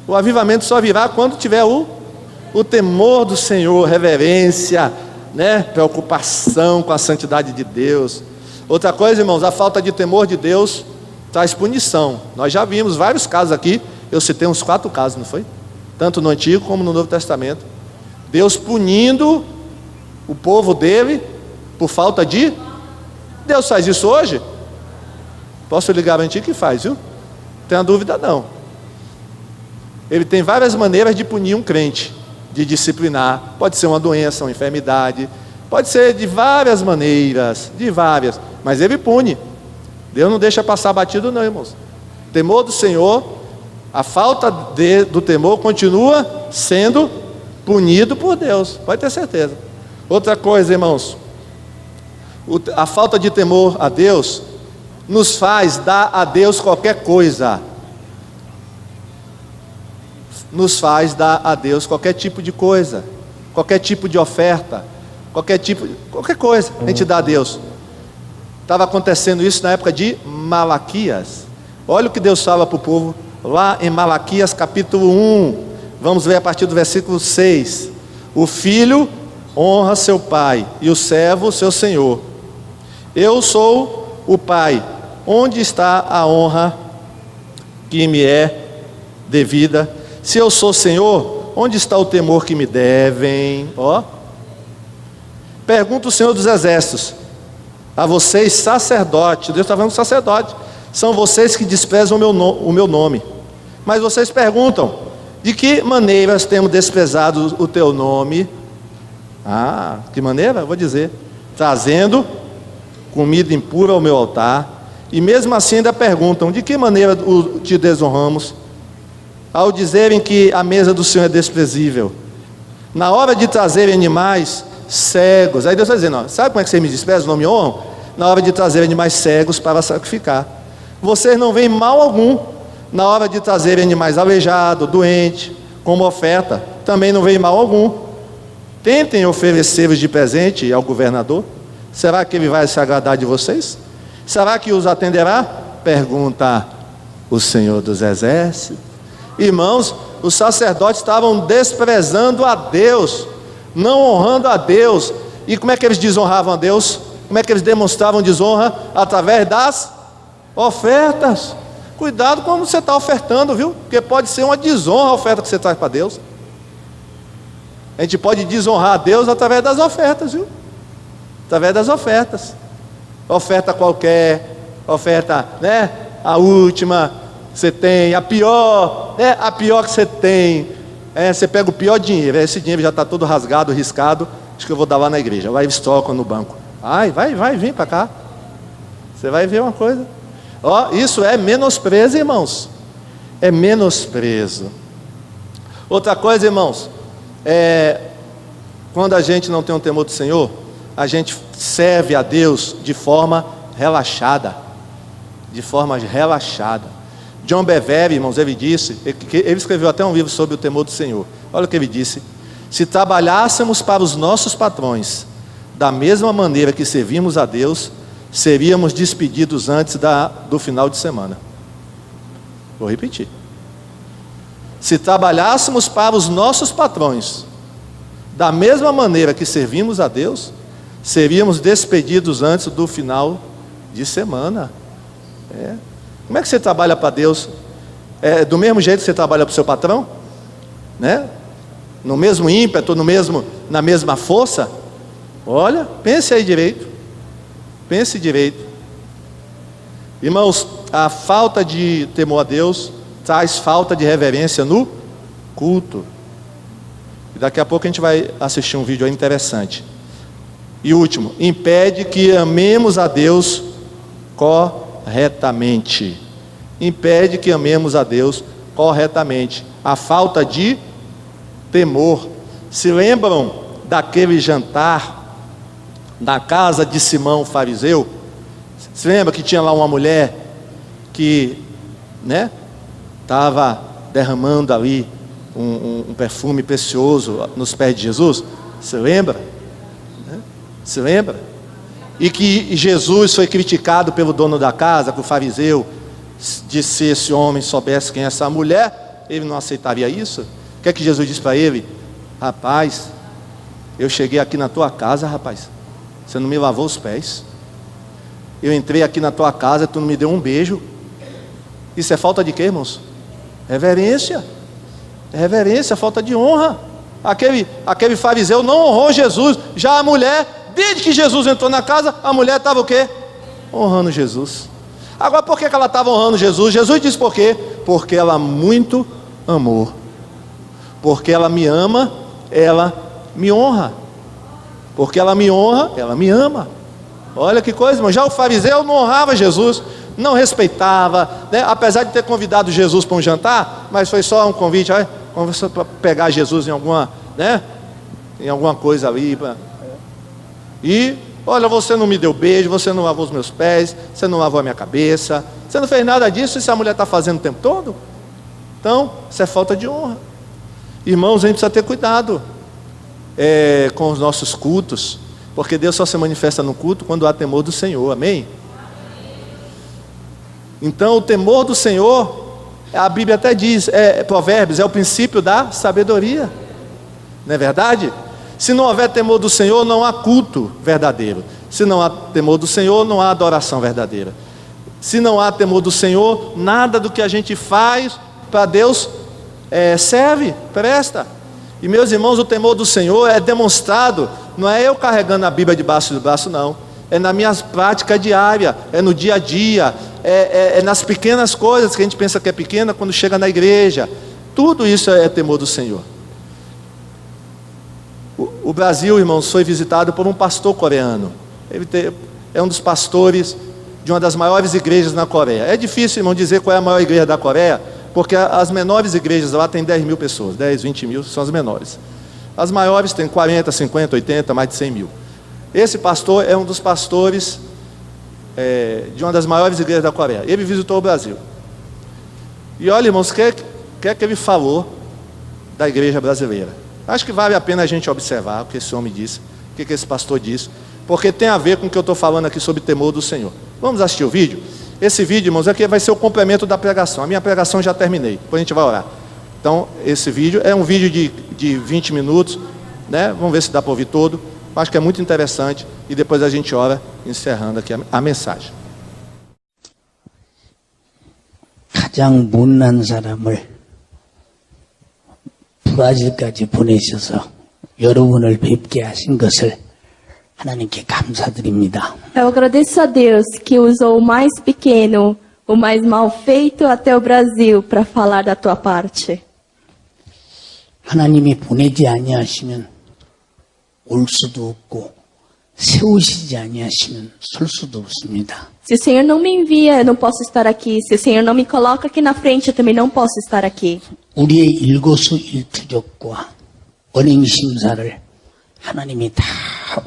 O avivamento só virá quando tiver o temor do Senhor, reverência, né? Preocupação com a santidade de Deus. Outra coisa, irmãos, a falta de temor de Deus traz punição. Nós já vimos vários casos aqui, eu citei uns 4 casos, não foi? Tanto no Antigo como no Novo Testamento. Deus punindo o povo dele por falta de... Deus faz isso hoje? Posso lhe garantir que faz, viu? Não tenha dúvida não. Ele tem várias maneiras de punir um crente, de disciplinar. Pode ser uma doença, uma enfermidade, pode ser de várias maneiras, mas ele pune. Deus não deixa passar batido não, irmãos. Temor do Senhor, a falta do temor continua sendo punido por Deus, pode ter certeza. Outra coisa, irmãos, a falta de temor a Deus nos faz dar a Deus qualquer coisa. Nos faz dar a Deus qualquer tipo de coisa, qualquer tipo de oferta, qualquer coisa a gente dá a Deus. Estava acontecendo isso na época de Malaquias. Olha o que Deus fala para o povo lá em Malaquias capítulo 1. Vamos ver a partir do versículo 6. O filho honra seu pai e o servo seu senhor. Eu sou o pai. Onde está a honra que me é devida? Se eu sou Senhor, onde está o temor que me devem? Pergunta o Senhor dos Exércitos a vocês, sacerdotes. Deus está falando sacerdote. São vocês que desprezam o meu nome. Mas vocês perguntam: de que maneiras temos desprezado o teu nome? Que maneira? Eu vou dizer: trazendo comida impura ao meu altar. E mesmo assim ainda perguntam: de que maneira te desonramos? Ao dizerem que a mesa do Senhor é desprezível, na hora de trazerem animais cegos, aí Deus está dizendo: sabe como é que vocês me desprezam, não me honram? Na hora de trazer animais cegos para sacrificar. Vocês não veem mal algum na hora de trazer animais aleijados, doentes, como oferta, também não veem mal algum. Tentem oferecê-los de presente ao governador. Será que ele vai se agradar de vocês? Será que os atenderá? Pergunta o Senhor dos Exércitos. Irmãos, os sacerdotes estavam desprezando a Deus, não honrando a Deus. E como é que eles desonravam a Deus? Como é que eles demonstravam desonra? Através das ofertas. Cuidado quando você está ofertando, viu? Porque pode ser uma desonra a oferta que você traz para Deus. A gente pode desonrar a Deus através das ofertas, viu? Através das ofertas. Oferta qualquer, oferta, né? A última você tem, a pior, né? A pior que você tem. Você pega o pior dinheiro, esse dinheiro já está todo rasgado, riscado. Acho que eu vou dar lá na igreja. Vai, eles trocam no banco. Vem para cá. Você vai ver uma coisa. Isso é menosprezo, irmãos. É menosprezo. Outra coisa, irmãos, quando a gente não tem um temor do Senhor, a gente serve a Deus de forma relaxada. De forma relaxada. John Bevere, irmãos, ele disse, ele escreveu até um livro sobre o temor do Senhor. Olha o que ele disse: se trabalhássemos para os nossos patrões da mesma maneira que servimos a Deus, seríamos despedidos antes do final de semana. Vou repetir: se trabalhássemos para os nossos patrões da mesma maneira que servimos a Deus, seríamos despedidos antes do final de semana. Como é que você trabalha para Deus? Do mesmo jeito que você trabalha para o seu patrão? Né? no mesmo ímpeto, na mesma força? Olha, pense aí direito. Pense direito. Irmãos, a falta de temor a Deus traz falta de reverência no culto. E daqui a pouco a gente vai assistir um vídeo aí interessante. E último, impede que amemos a Deus corretamente. Impede que amemos a Deus corretamente. A falta de temor. Se lembram daquele jantar na casa de Simão fariseu? Se lembra que tinha lá uma mulher que, estava derramando ali um perfume precioso nos pés de Jesus? Se lembra? Se lembra? E que Jesus foi criticado pelo dono da casa, que o fariseu, de se esse homem soubesse quem é essa mulher, ele não aceitaria isso. O que é que Jesus disse para ele? Rapaz, eu cheguei aqui na tua casa, rapaz, você não me lavou os pés. Eu entrei aqui na tua casa, tu não me deu um beijo. Isso é falta de quê, irmãos? Reverência. Reverência, falta de honra. Aquele fariseu não honrou Jesus. Já a mulher, desde que Jesus entrou na casa, a mulher estava o quê? Honrando Jesus. Agora, por que ela estava honrando Jesus? Jesus disse por quê? Porque ela muito amou. Porque ela me ama, ela me honra. Porque ela me honra, ela me ama. Olha que coisa, irmão. Já o fariseu não honrava Jesus, não respeitava, apesar de ter convidado Jesus para um jantar, mas foi só um convite, conversou para pegar Jesus em alguma, em alguma coisa ali. E, olha, você não me deu beijo, você não lavou os meus pés, você não lavou a minha cabeça, você não fez nada disso, isso a mulher está fazendo o tempo todo? Então, isso é falta de honra. Irmãos, a gente precisa ter cuidado com os nossos cultos, porque Deus só se manifesta no culto quando há temor do Senhor, amém? Então o temor do Senhor, a Bíblia até diz, Provérbios, é o princípio da sabedoria, não é verdade? Se não houver temor do Senhor, não há culto verdadeiro. Se não há temor do Senhor, não há adoração verdadeira. Se não há temor do Senhor, nada do que a gente faz para Deus serve, presta. E meus irmãos, o temor do Senhor é demonstrado, não é eu carregando a Bíblia debaixo do braço, não. É na minha prática diária, é no dia a dia, é nas pequenas coisas que a gente pensa que é pequena quando chega na igreja. Tudo isso é temor do Senhor. O Brasil, irmãos, foi visitado por um pastor coreano. Ele é um dos pastores de uma das maiores igrejas na Coreia. É difícil, irmão, dizer qual é a maior igreja da Coreia, porque as menores igrejas lá têm 10 mil pessoas, 10, 20 mil são as menores. As maiores têm 40, 50, 80, mais de 100 mil. Esse pastor é um dos pastores de uma das maiores igrejas da Coreia. Ele visitou o Brasil. E olha, irmãos, o que é que ele falou da igreja brasileira? Acho que vale a pena a gente observar o que esse homem disse, o que esse pastor disse, porque tem a ver com o que eu estou falando aqui sobre temor do Senhor. Vamos assistir o vídeo? Esse vídeo, irmãos, aqui vai ser o complemento da pregação. A minha pregação já terminei, depois a gente vai orar. Então, esse vídeo é um vídeo de 20 minutos, Vamos ver se dá para ouvir todo. Acho que é muito interessante. E depois a gente ora, encerrando aqui a mensagem. 가장 못난 사람을 브라질까지 보내셔서 여러분을 뵙게 하신 것을 하나님께 감사드립니다. Eu agradeço a Deus que usou o mais pequeno, o mais mal feito até o Brasil para falar da tua parte. 하나님이 보내지 아니하시면 올 수도 없고 세우시지 아니하시면 설 수도 없습니다. Se o Senhor não me envia, eu não posso estar aqui. Se o Senhor não me coloca aqui na frente, eu também não posso estar aqui. 우리의 일거수일투족과 언행심사를 하나님이 다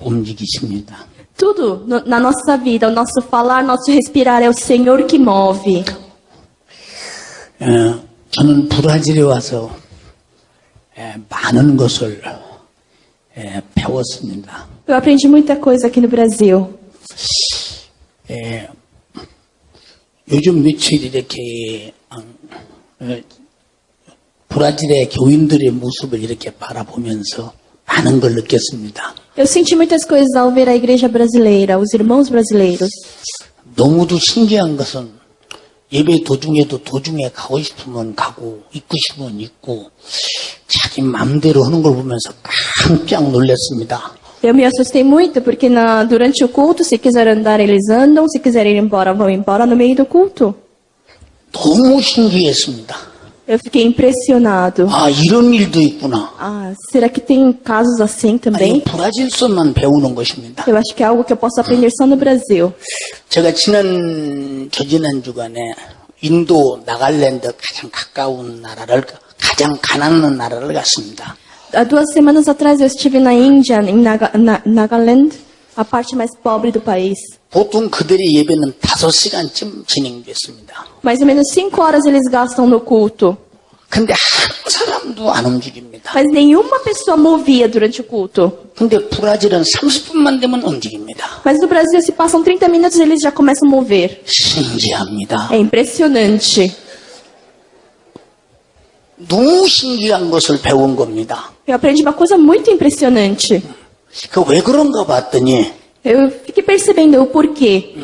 움직이십니다. Tudo na nossa vida, o nosso falar, nosso respirar, é o Senhor que move. 저는 브라질에 와서 많은 것을 배웠습니다. Eu aprendi muita coisa aqui no Brasil. 요즘 며칠 이렇게 브라질의 교인들의 모습을 이렇게 바라보면서 많은 걸 느꼈습니다. Eu senti muitas coisas ao ver a igreja brasileira, os irmãos brasileiros. 너무도 신기한 것은 예배 도중에도 도중에 가고 싶으면 가고 있고 싶으면 있고 자기 마음대로 하는 걸 보면서 깜짝 놀랐습니다. Eu me assustei muito porque durante o culto, se quiser andar, eles andam, se quiserem ir embora, vão embora no meio do culto. 너무 신기했습니다. Eu fiquei impressionado. 아, 이런 일도 있구나. Ah, será que tem casos assim 아니, também? 브라질서만 배우는 것입니다. Eu acho que é algo que eu posso aprender só no Brasil. 제가 저지난 주간에 인도 나갈랜드 가장 가까운 나라를, 가장 가난한 나라를 갔습니다. Há 2 semanas atrás eu estive na Índia, em Nagaland, a parte mais pobre do país. 보통 그들의 예배는 5시간쯤 진행됐습니다. Mais ou menos 5 horas eles gastam no culto. 근데 한 사람도 안 움직입니다. Mas nenhuma pessoa movia durante o culto. 근데 브라질은 30분만 되면 움직입니다. Mas no Brasil, se passam 30 minutos, eles já começam a mover. 신기합니다. É impressionante. 너무 신기한 것을 배운 겁니다. Eu aprendi uma coisa muito impressionante. 그 왜 그런가 봤더니 Eu fiquei percebendo o porquê.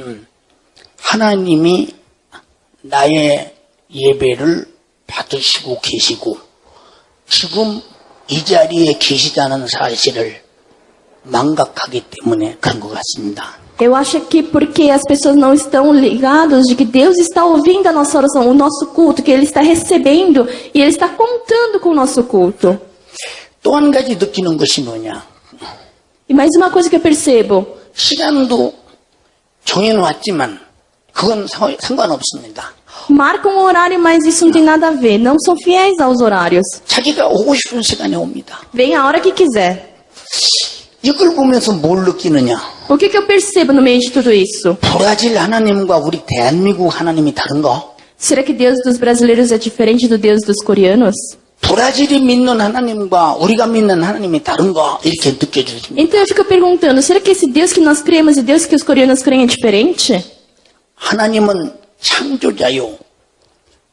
하나님이 나의 예배를 받으시고 계시고 지금 이 자리에 계시다는 사실을 망각하기 때문에 그런 것 같습니다. Eu acho que porque as pessoas não estão ligadas de que Deus está ouvindo a nossa oração, o nosso culto, que Ele está recebendo e Ele está contando com o nosso culto. 또 한 가지 느끼는 것이 뭐냐? E mais uma coisa que eu percebo. 시간도 정해놓았지만 그건 상관없습니다. Marcam um horário, mas isso não tem nada a ver. Não são fiéis aos horários. 자기가 오고 싶은 시간에 옵니다. Vem a hora que quiser. 이걸 보면서 뭘 느끼느냐? O que eu percebo no meio de tudo isso? 브라질 하나님과 우리 대한민국 하나님이 다른가? Será que Deus dos brasileiros é diferente do Deus dos coreanos? 브라질이 믿는 하나님과 우리가 믿는 하나님이 다른가? 이렇게 느껴집니다. Então eu fico perguntando, será que esse Deus que nós cremos e Deus que os coreanos creem é diferente? 하나님은 창조자요.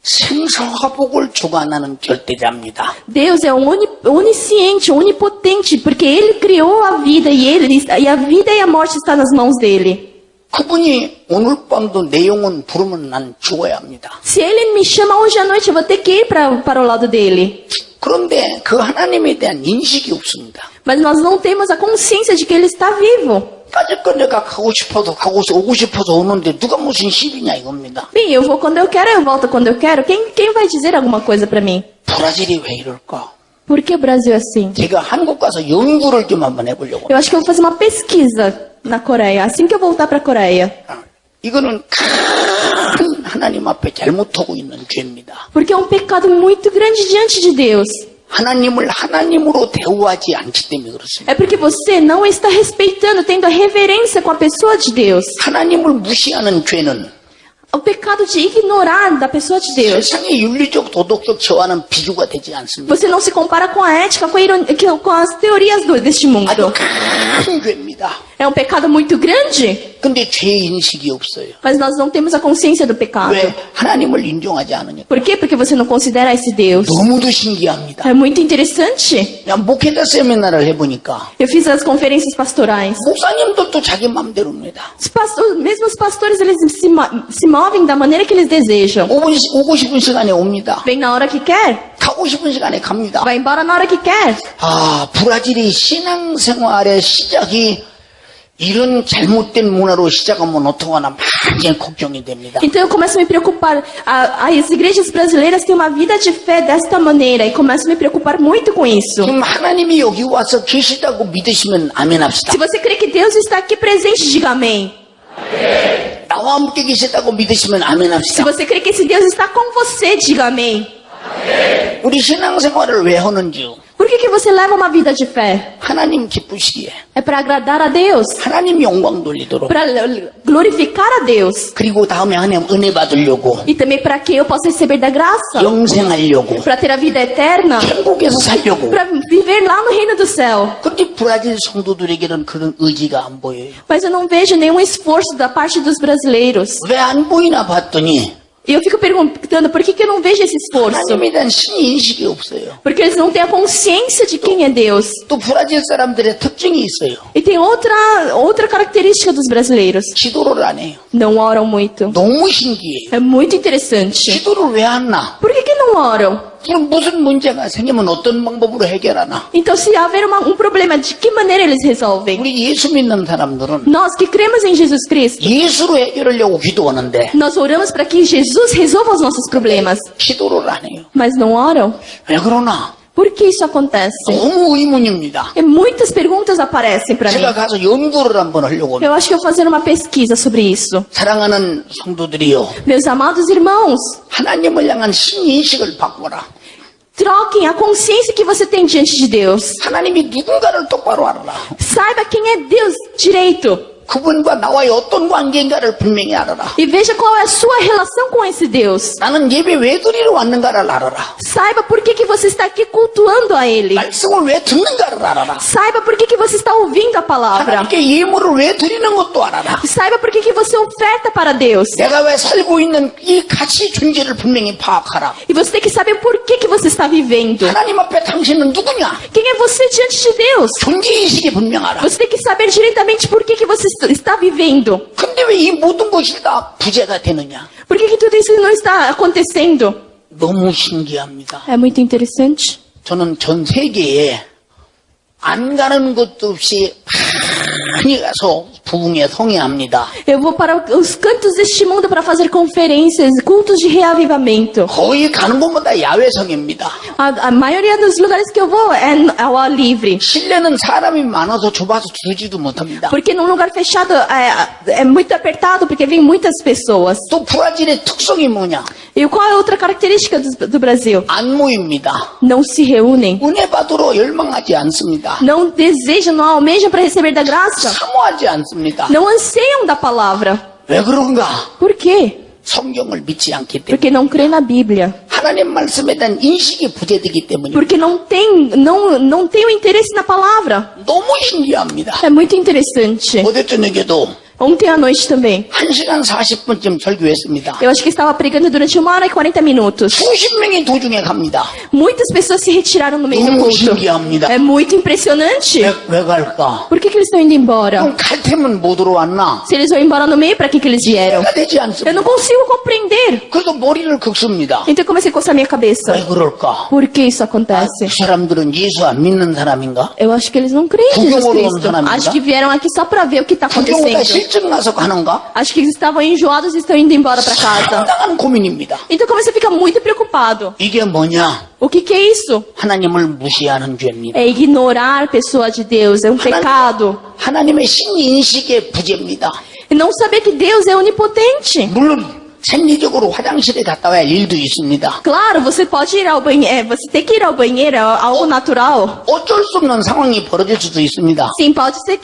생사화복을 주관하는 절대자입니다. Deus é onisciente, onipotente, porque Ele criou a vida e a vida e a morte está nas mãos dele. 그분이 오늘 밤도 내 영혼 부르면 난 죽어야 합니다. Se Ele me chama hoje à noite, eu vou ter que ir para o lado dele. 그런데 그 하나님에 대한 인식이 없습니다. Mas nós não temos a consciência de que Ele está vivo. 까짓거 내가 가고 싶어서 오고 싶어서 오는데 누가 무슨 시비냐 이겁니다. Bem, eu vou quando eu quero, eu volto quando eu quero. Quem vai dizer alguma coisa para mim? 브라질이 왜 이럴까? Por que o Brasil é assim? 제가 한국 가서 연구를 좀 한번 해보려고. Eu acho que eu vou fazer uma pesquisa na Coreia, assim que eu voltar para a Coreia. 이거는 큰 하나님 앞에 잘못하고 있는 죄입니다. Porque é um pecado muito grande diante de Deus. 하나님을 하나님으로 대우하지 않기 때문에 그렇습니다. É porque você não está respeitando, tendo a reverência com a pessoa de Deus. 하나님을 무시하는 죄는 O pecado de ignorar da pessoa de Deus. 세상의 윤리적 도덕적 저하는 비교가 되지 않습니다. Você não se compara com a ética, com as teorias deste mundo. 아주 큰 죄입니다. É um pecado muito grande, 근데 죄 인식이 없어요. mas nós não temos a consciência do pecado. 왜? 하나님을 인정하지 않으니까. Por quê? Porque você não considera esse Deus. 너무도 신기합니다. É muito interessante. 그냥 목회자 세미나를 해보니까 Eu fiz as conferências pastorais. 목사님들도 자기 맘대로입니다. Mesmo os pastores, eles se movem da maneira que eles desejam. 오고 싶은 시간에 옵니다. Vem na hora que quer, 가고 싶은 시간에 갑니다. vai embora na hora que quer. 아, 브라질이 신앙생활의 시작이 이런 잘못된 문화로 시작하면 어떡하나 많이 걱정이 됩니다. Então eu começo a me preocupar. As igrejas brasileiras têm uma vida de fé desta maneira e começo a me preocupar muito com isso. 지금 하나님이 여기 와서 계시다고 믿으시면 아멘 합시다. Se você crê que Deus está aqui presente, diga amém. 나와 함께 계시다고 믿으시면 아멘 Se 합시다. você crê que esse Deus está com você, diga amém. 우리 신앙생활을 왜 하는지 Por que você leva uma vida de fé? 하나님 기쁘시기에 É para agradar a Deus, 하나님 영광 돌리도록 para glorificar a Deus. 그리고 다음에 하나님 은혜 받으려고 E também para que eu possa receber da graça, 영생하려고 para ter a vida eterna, 천국에서 살려고. para viver lá no reino do céu. 근데 브라질 성도들에게는 그런 의지가 안 보여요. Mas eu não vejo nenhum esforço da parte dos brasileiros. 왜 안 보이나 봤더니 E eu fico perguntando, por que que eu não vejo esse esforço? 하나님에 대한 신인식이 없어요. Porque eles não têm a consciência de quem é Deus. 또 브라질 사람들의 특징이 있어요. E tem outra característica dos brasileiros. 기도를 안 해요. Não oram muito. 너무 신기해요. É muito interessante. 기도를 왜 안 나? Por que que não oram? 그럼 무슨 문제가 생기면 어떤 방법으로 해결하나? Então, se haver problema, de que maneira eles resolvem? 우리 예수 믿는 사람들은 Nós que cremos em Jesus Cristo, 예수로 해결하려고 기도하는데 nós oramos para que Jesus resolva os nossos problemas, 기도를 안 해요. mas não oram. 왜 그러나? Por que isso acontece? 너무 의문입니다. E muitas perguntas aparecem para mim. 제가 가서 연구를 한번 하려고 합니다. Eu acho que eu vou fazer uma pesquisa sobre isso. 사랑하는 성도들이요. Meus amados irmãos, 하나님을 향한 신인식을 바꿔라. troquem a consciência que você tem diante de Deus. 하나님이 누군가를 똑바로 알아라. Saiba quem é Deus direito. 그분과 나와의 어떤 관계인가를 분명히 알아라. E veja qual é a sua relação com esse Deus. 나는 예배 왜 드리러 왔는가를 알아라. Saiba por que que você está aqui cultuando a Ele. 말씀을 왜 듣는가를 알아라. Saiba por que que você está ouvindo a palavra. 하나님께 예물을 왜 드리는 것도 알아라. Saiba por que que você oferta para Deus. 내가 왜 살고 있는 이 가치 존재를 분명히 파악하라. E você tem que saber por que que você está vivendo. 하나님 앞에 당신은 누구냐? Quem é você diante de Deus? 존재의식이 분명하라. Você tem que saber diretamente por que que você está vivendo. 근데 왜 이 모든 것이 다 부재가 되느냐? Por que que tudo isso não está acontecendo? 너무 신기합니다. É muito interessante. 저는 전 세계에 안 가는 것도 없이 많이 가서 부흥에 성회합니다. Eu vou para os cantos deste mundo para fazer conferências, cultos de reavivamento. 거의 가는 곳마다 야외 성회입니다. A maioria dos lugares que eu vou é ao ar livre. 실내는 사람이 많아서 좁아서 주지도 못합니다. Porque num lugar fechado é muito apertado, porque vem muitas pessoas. 또 브라질의 특성이 뭐냐? E qual é a outra característica do Brasil? 안 모입니다. Não se reúnem. 은혜 받으러 열망하지 않습니다. Não desejam, não almejam para receber da graça. 사모하지 않습니다. Não anseiam da palavra. 왜 그런가? Por quê? 성경을 믿지 않기 때문에. Porque não crê na Bíblia. 하나님 말씀에 대한 인식이 부재되기 때문입니다. Porque não tem o interesse na palavra. 너무 신기합니다. É muito interessante. 어제 저녁에도 Ontem à noite também. 1시간 40분쯤 설교했습니다. Eu acho que estava pregando durante 1 hora e 40 minutos. 수십 명이 도중에 갑니다. Muitas pessoas se retiraram no meio do 너무 culto. 신기합니다. É muito impressionante. 왜 갈까? Por que que eles estão indo embora? 그럼 갈 테면 뭐 들어왔나? Se eles vão embora no meio, para que que eles vieram? 이해가 되지 Eu 않습니다. não consigo compreender. 그래서 머리를 긁습니다. Então eu comecei a coçar minha cabeça. 왜 그럴까? Por que isso acontece? 그 사람들은 예수 안 믿는 사람인가? Eu acho que eles não creem em Jesus 구경으로 온 Cristo. 사람인가? Acho que vieram aqui só para ver o que está 구경보다 acontecendo. 실증 나서 가는가? Acho que eles estavam enjoados e estão indo embora para casa. 상당한 고민입니다. Então eu comecei a ficar muito preocupado. 이게 뭐냐? O que é isso? 하나님을 무시하는 죄입니다. É ignorar a pessoa de Deus. É um pecado. 하나님의 신인식의 부재입니다. E não saber que Deus é onipotente. 물론 생리적으로 화장실에 갔다 와야 일도 있습니다. Claro, você pode ir ao banheiro. Você tem que ir ao banheiro, é algo natural. 어쩔 수 없는 상황이 벌어질 수도 있습니다. Sim, pode ser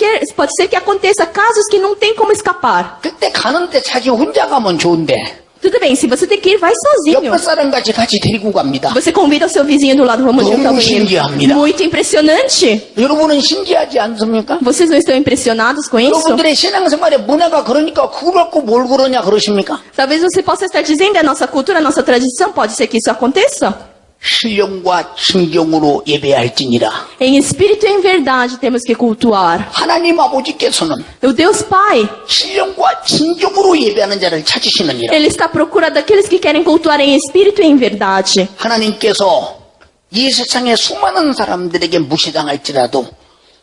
que aconteça casos que não tem como escapar. 그때 가는데 자기 혼자 가면 좋은데 Tudo bem, se você tem que ir, vai sozinho. 옆에 사람 같이 데리고 갑니다. Você convida o seu vizinho do lado, vamos junto ao 너무 banheiro. 신기합니다. Muito impressionante. 여러분은 신기하지 않습니까? Vocês não estão impressionados com isso? 여러분들의 신앙생활에 문화가 그러니까 그걸 갖고 뭘 그러냐 그러십니까? Talvez você possa estar dizendo, é a nossa cultura, a nossa tradição, pode ser que isso aconteça. 신령과 진경으로 예배할지니라. Em espírito e em verdade temos que cultuar. 하나님 아버지께서는 O Deus Pai, 신령과 진경으로 예배하는 자를 찾으시느니라. Ele está à procura daqueles que querem cultuar em espírito e em verdade. 하나님께서 이 세상의 수많은 사람들에게 무시당할지라도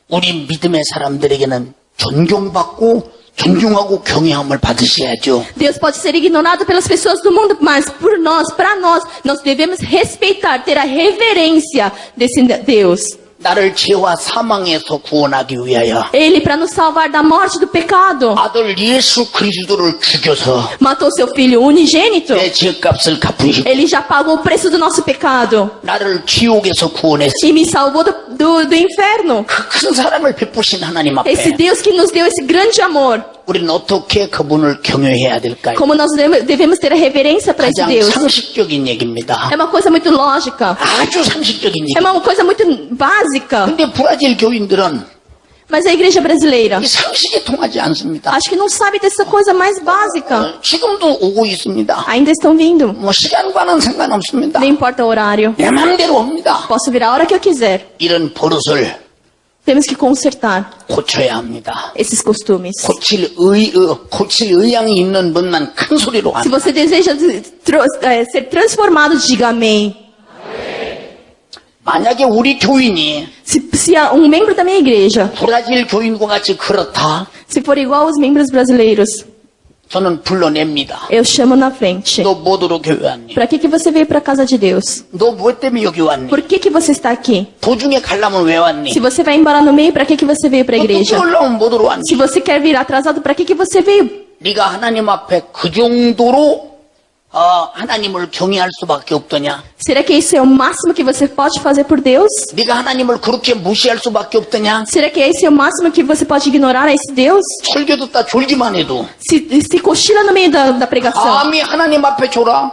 우리 믿음의 사람들에게는 존경받고 존중하고 경외함을 받으셔야죠. Deus pode ser ignorado pelas pessoas do mundo, mas por nós, para nós devemos respeitar, ter a reverência desse Deus. 나를 죄와 사망에서 구원하기 위하여 Ele, para nos salvar da morte do pecado, 아들 예수 그리스도를 죽여서 matou seu filho unigênito. 내 죄값을 갚으시고 Ele já pagou o preço do nosso pecado 나를 지옥에서 구원했어. e me salvou do inferno. 그 큰 사랑을 베푸신 하나님 Esse 앞에 Deus que nos deu esse grande amor. 우리는 어떻게 그분을 경외해야 될까요? Como nós devemos ter a reverência para esse 가장 Deus. 상식적인 얘기입니다. É uma coisa muito lógica. 아주 상식적인 얘기. É uma coisa muito básica. 근데 브라질 교인들은 Mas a igreja brasileira, 이 상식이 통하지 않습니다. acho que não sabe dessa coisa mais básica. 지금도 오고 있습니다. Ainda estão vindo. 뭐 시간과는 상관없습니다. Não importa o horário. 내 마음대로 옵니다. Posso vir a hora que eu quiser. 이런 버릇을 Temos que consertar 고쳐야 합니다. esses costumes. 고칠 의향이 있는 분만 큰 소리로 Se 합니다. você deseja ser transformado, diga amém. 만약에 우리 교인이 Se membro da minha igreja, 브라질 교인과 같이 그렇다, se for igual aos membros brasileiros, 저는 불러냅니다. eu chamo na frente. 너 뭐더러 교회 왔니? Para que você veio para a casa de Deus? 너 뭐 때문에 여기 왔니? Por que você está aqui? 도중에 가려면 왜 왔니? Se você vai embora no meio, para que você veio para a 너 늦게 igreja? 올라오면 뭐더러 왔니? Se você quer vir atrasado, para que você veio? 네가 하나님 앞에 그 정도로 하나님을 경외할 수밖에 없더냐? Será que esse é o máximo que você pode fazer por Deus? 네가 하나님을 그렇게 무시할 수밖에 없더냐? Será que esse é o máximo que você pode ignorar a esse Deus? 설교 듣다 졸기만 해도 Se cochila no meio da pregação. 감히 하나님 앞에 졸아?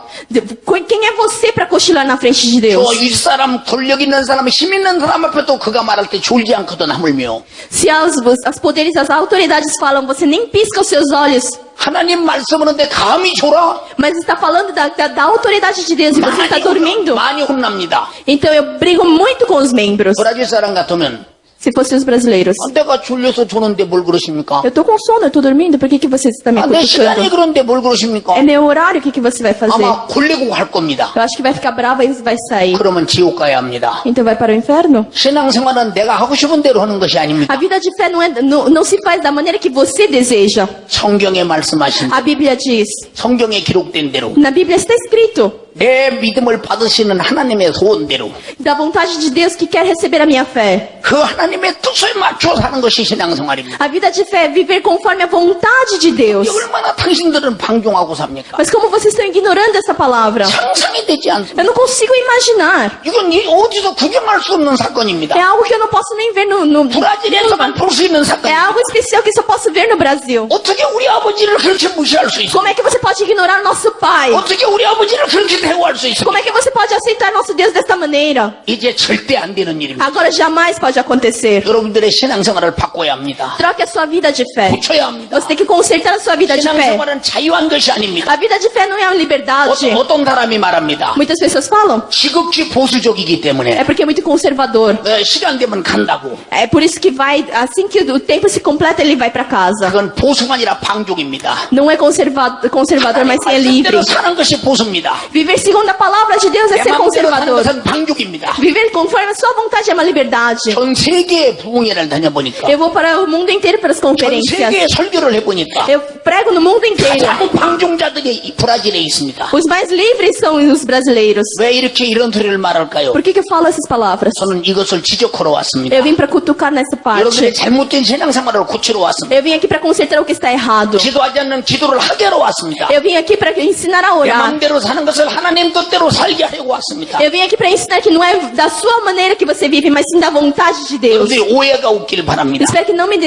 Quem é você para cochilar na frente de Deus? 저 윗사람, 권력 있는 사람, 힘 있는 사람 앞에도 그가 말할 때 졸지 않거든 하물며 Se as poderes, as autoridades falam, você nem pisca os seus olhos, 하나님 말씀하는데 감히 졸아? mas está falando da autoridade de Deus e você está dormindo. 많이 혼납니다. Então eu brigo muito com os membros. 브라질 사람 같으면 Se fossem os brasileiros. 내가 졸려서 조는데 뭘 그러십니까? Eu tô com sono, eu tô dormindo, por que você está me 내 시간이 cutucando? 그런데 뭘 그러십니까? É meu horário, o que você vai fazer? 아마 굴리고 갈 겁니다. Eu acho que vai ficar brava e vai sair. 그러면 지옥 가야 합니다. Então vai para o inferno? 신앙생활은 내가 하고 싶은 대로 하는 것이 아닙니다. A vida de fé não se faz da maneira que você deseja. 성경에 말씀하신 A Bíblia diz, 성경에 기록된 대로 na Bíblia está escrito, 내 믿음을 받으시는 하나님의 소원대로 da vontade de Deus que quer receber a minha fé. 그 하나님의 뜻에 맞춰 사는 것이 신앙생활입니다. A vida de fé é viver conforme a vontade de Deus. 얼마나 당신들은 방종하고 삽니까? Mas como vocês estão ignorando essa palavra? 상상이 되지 않습니다. Eu não consigo imaginar. 이건 어디서 구경할 수 없는 사건입니다. É algo que eu não posso nem ver no 브라질에서만 볼 수 있는 É 사건입니다. algo especial que só posso ver no Brasil. 어떻게 우리 아버지를 그렇게 무시할 수 있어? Como é que você pode ignorar nosso pai? 어떻게 우리 아버지를 그렇게 대우할 수 있어? Como é que você pode aceitar nosso Deus desta maneira? 이제 절대 안 되는 일입니다. Agora jamais pode acontecer. 여러분들의 신앙생활을 바꿔야 합니다. Troque a sua vida de fé. 고쳐야 합니다. Você tem que consertar a sua vida de fé. 신앙생활은 자유한 것이 아닙니다. A vida de fé não é uma liberdade. 어떤 사람이 말합니다. Muitas pessoas falam. 지극히 보수적이기 때문에 É porque é muito conservador. 시간 되면 간다고. É por isso que vai, assim que o tempo se completa, ele vai para casa. 그건 보수가 아니라 방종입니다. Não é conservador, mas sim é livre. 말씀대로 사는 것이 보수입니다. Viver segundo a palavra de Deus é 내 ser 마음대로 사는 conservador. 것은 방종입니다. Viver conforme a sua vontade é uma liberdade. 전 세계의 부흥회를 다녀보니까 Eu vou para o mundo inteiro para as 전 conferências. 세계에 설교를 해보니까 Eu prego no mundo inteiro. 가장 방종자들이 이 브라질에 있습니다. Os mais livres são os brasileiros. 왜 이렇게 이런 소리를 말할까요? Por que eu falo essas palavras? 저는 이것을 지적하러 왔습니다. Eu vim para cutucar nessa 여러분들의 parte. 잘못된 신앙생활을 고치러 왔습니다. Eu vim aqui para consertar o que está errado. 기도하지 않는 기도를 하게 하러 왔습니다. Eu vim aqui para ensinar a 내 orar. 마음대로 사는 것을 하나님 뜻대로 살게 하려고 왔습니다. Eu vim aqui para ensinar que não é da sua maneira que você vive, mas sim da vontade de Deus. 여러분들이 오해가 없기를 바랍니다. Espero que não me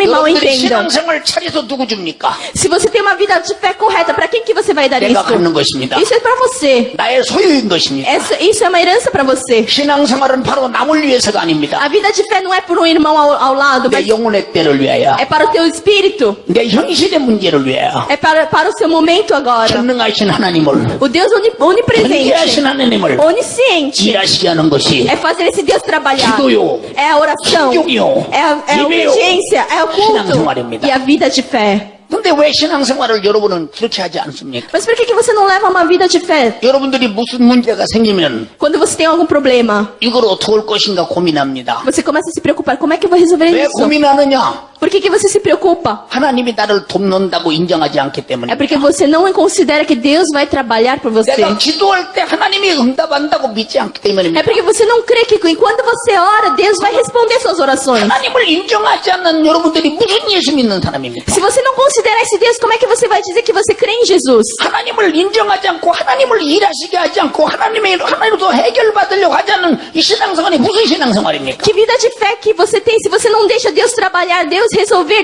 mal 여러분들이 entendam. 신앙생활 차려서 누구 줍니까? Se você tem uma vida de fé correta, para quem que você vai dar 내가 isso? 갖는 것입니다. Isso é para você. 나의 소유인 것입니다. Isso é uma herança para você. 신앙생활은 바로 남을 위해서가 아닙니다. A vida de fé não é por um irmão ao lado, 내 mas 영혼의 때를 위하여, é para o teu espírito. 내 현실의 문제를 위하여 É para o seu momento agora. 전능하신 하나님을, O Deus onipresente, 전능하신 하나님을 onisciente, 일하시게 하는 것이 é fazer esse Deus trabalhar. 기도요, É a oração, 기도요, é a 예배요, obediência, é o culto 신앙생활입니다. e a vida de fé. 근데 왜 신앙생활을 여러분은 그렇게 하지 않습니까? Mas por que você não leva uma vida de fé? 여러분들이 무슨 문제가 생기면 Quando você tem algum problema, 이걸 어떻게 할 것인가 고민합니다. você começa a se preocupar. Como é que eu vou resolver 왜 isso? 고민하느냐? Por que você se preocupa? 하나님이 나를 돕는다고 인정하지 않기 때문에. É porque você não considera que Deus vai trabalhar por você. 내가 기도할 때 하나님이 응답한다고 믿지 않기 때문입니다. É porque você não crê que quando você ora, Deus vai responder suas orações. 하나님을 인정하지 않는 여러분들이 무슨 예수 믿는 사람입니까? Se você não considera esse Deus, como é que você vai dizer que você crê em Jesus? 하나님을 인정하지 않고 하나님을 일하시게 하지 않고 하나님으로부터 해결받으려고 하지 않는 이 신앙생활이 무슨 신앙생활입니까? Que vida de fé que você tem se você não deixa Deus trabalhar, Deus Deus resolver,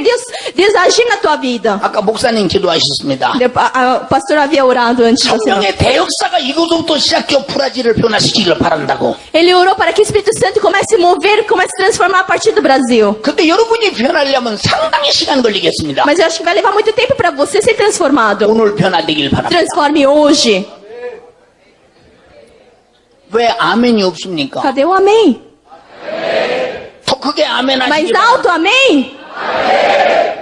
Deus agir na tua vida. 아까 목사님 기도하셨습니다. O pastor havia orado antes de você. 성령의 대역사가 이곳부터 시작해 브라질을 변화시키기를 바란다고. Ele orou para que o Espírito Santo comece a mover, comece a transformar a partir do Brasil. 근데 여러분이 변하려면 상당히 시간 걸리겠습니다. Mas eu acho que vai levar muito tempo para você ser transformado. 오늘 변화되길 바랍니다. Transforme hoje. 왜 아멘이 없습니까? Cadê o amém? 더 크게 아멘 Mais 하시기 alto, 바랍니다. amém?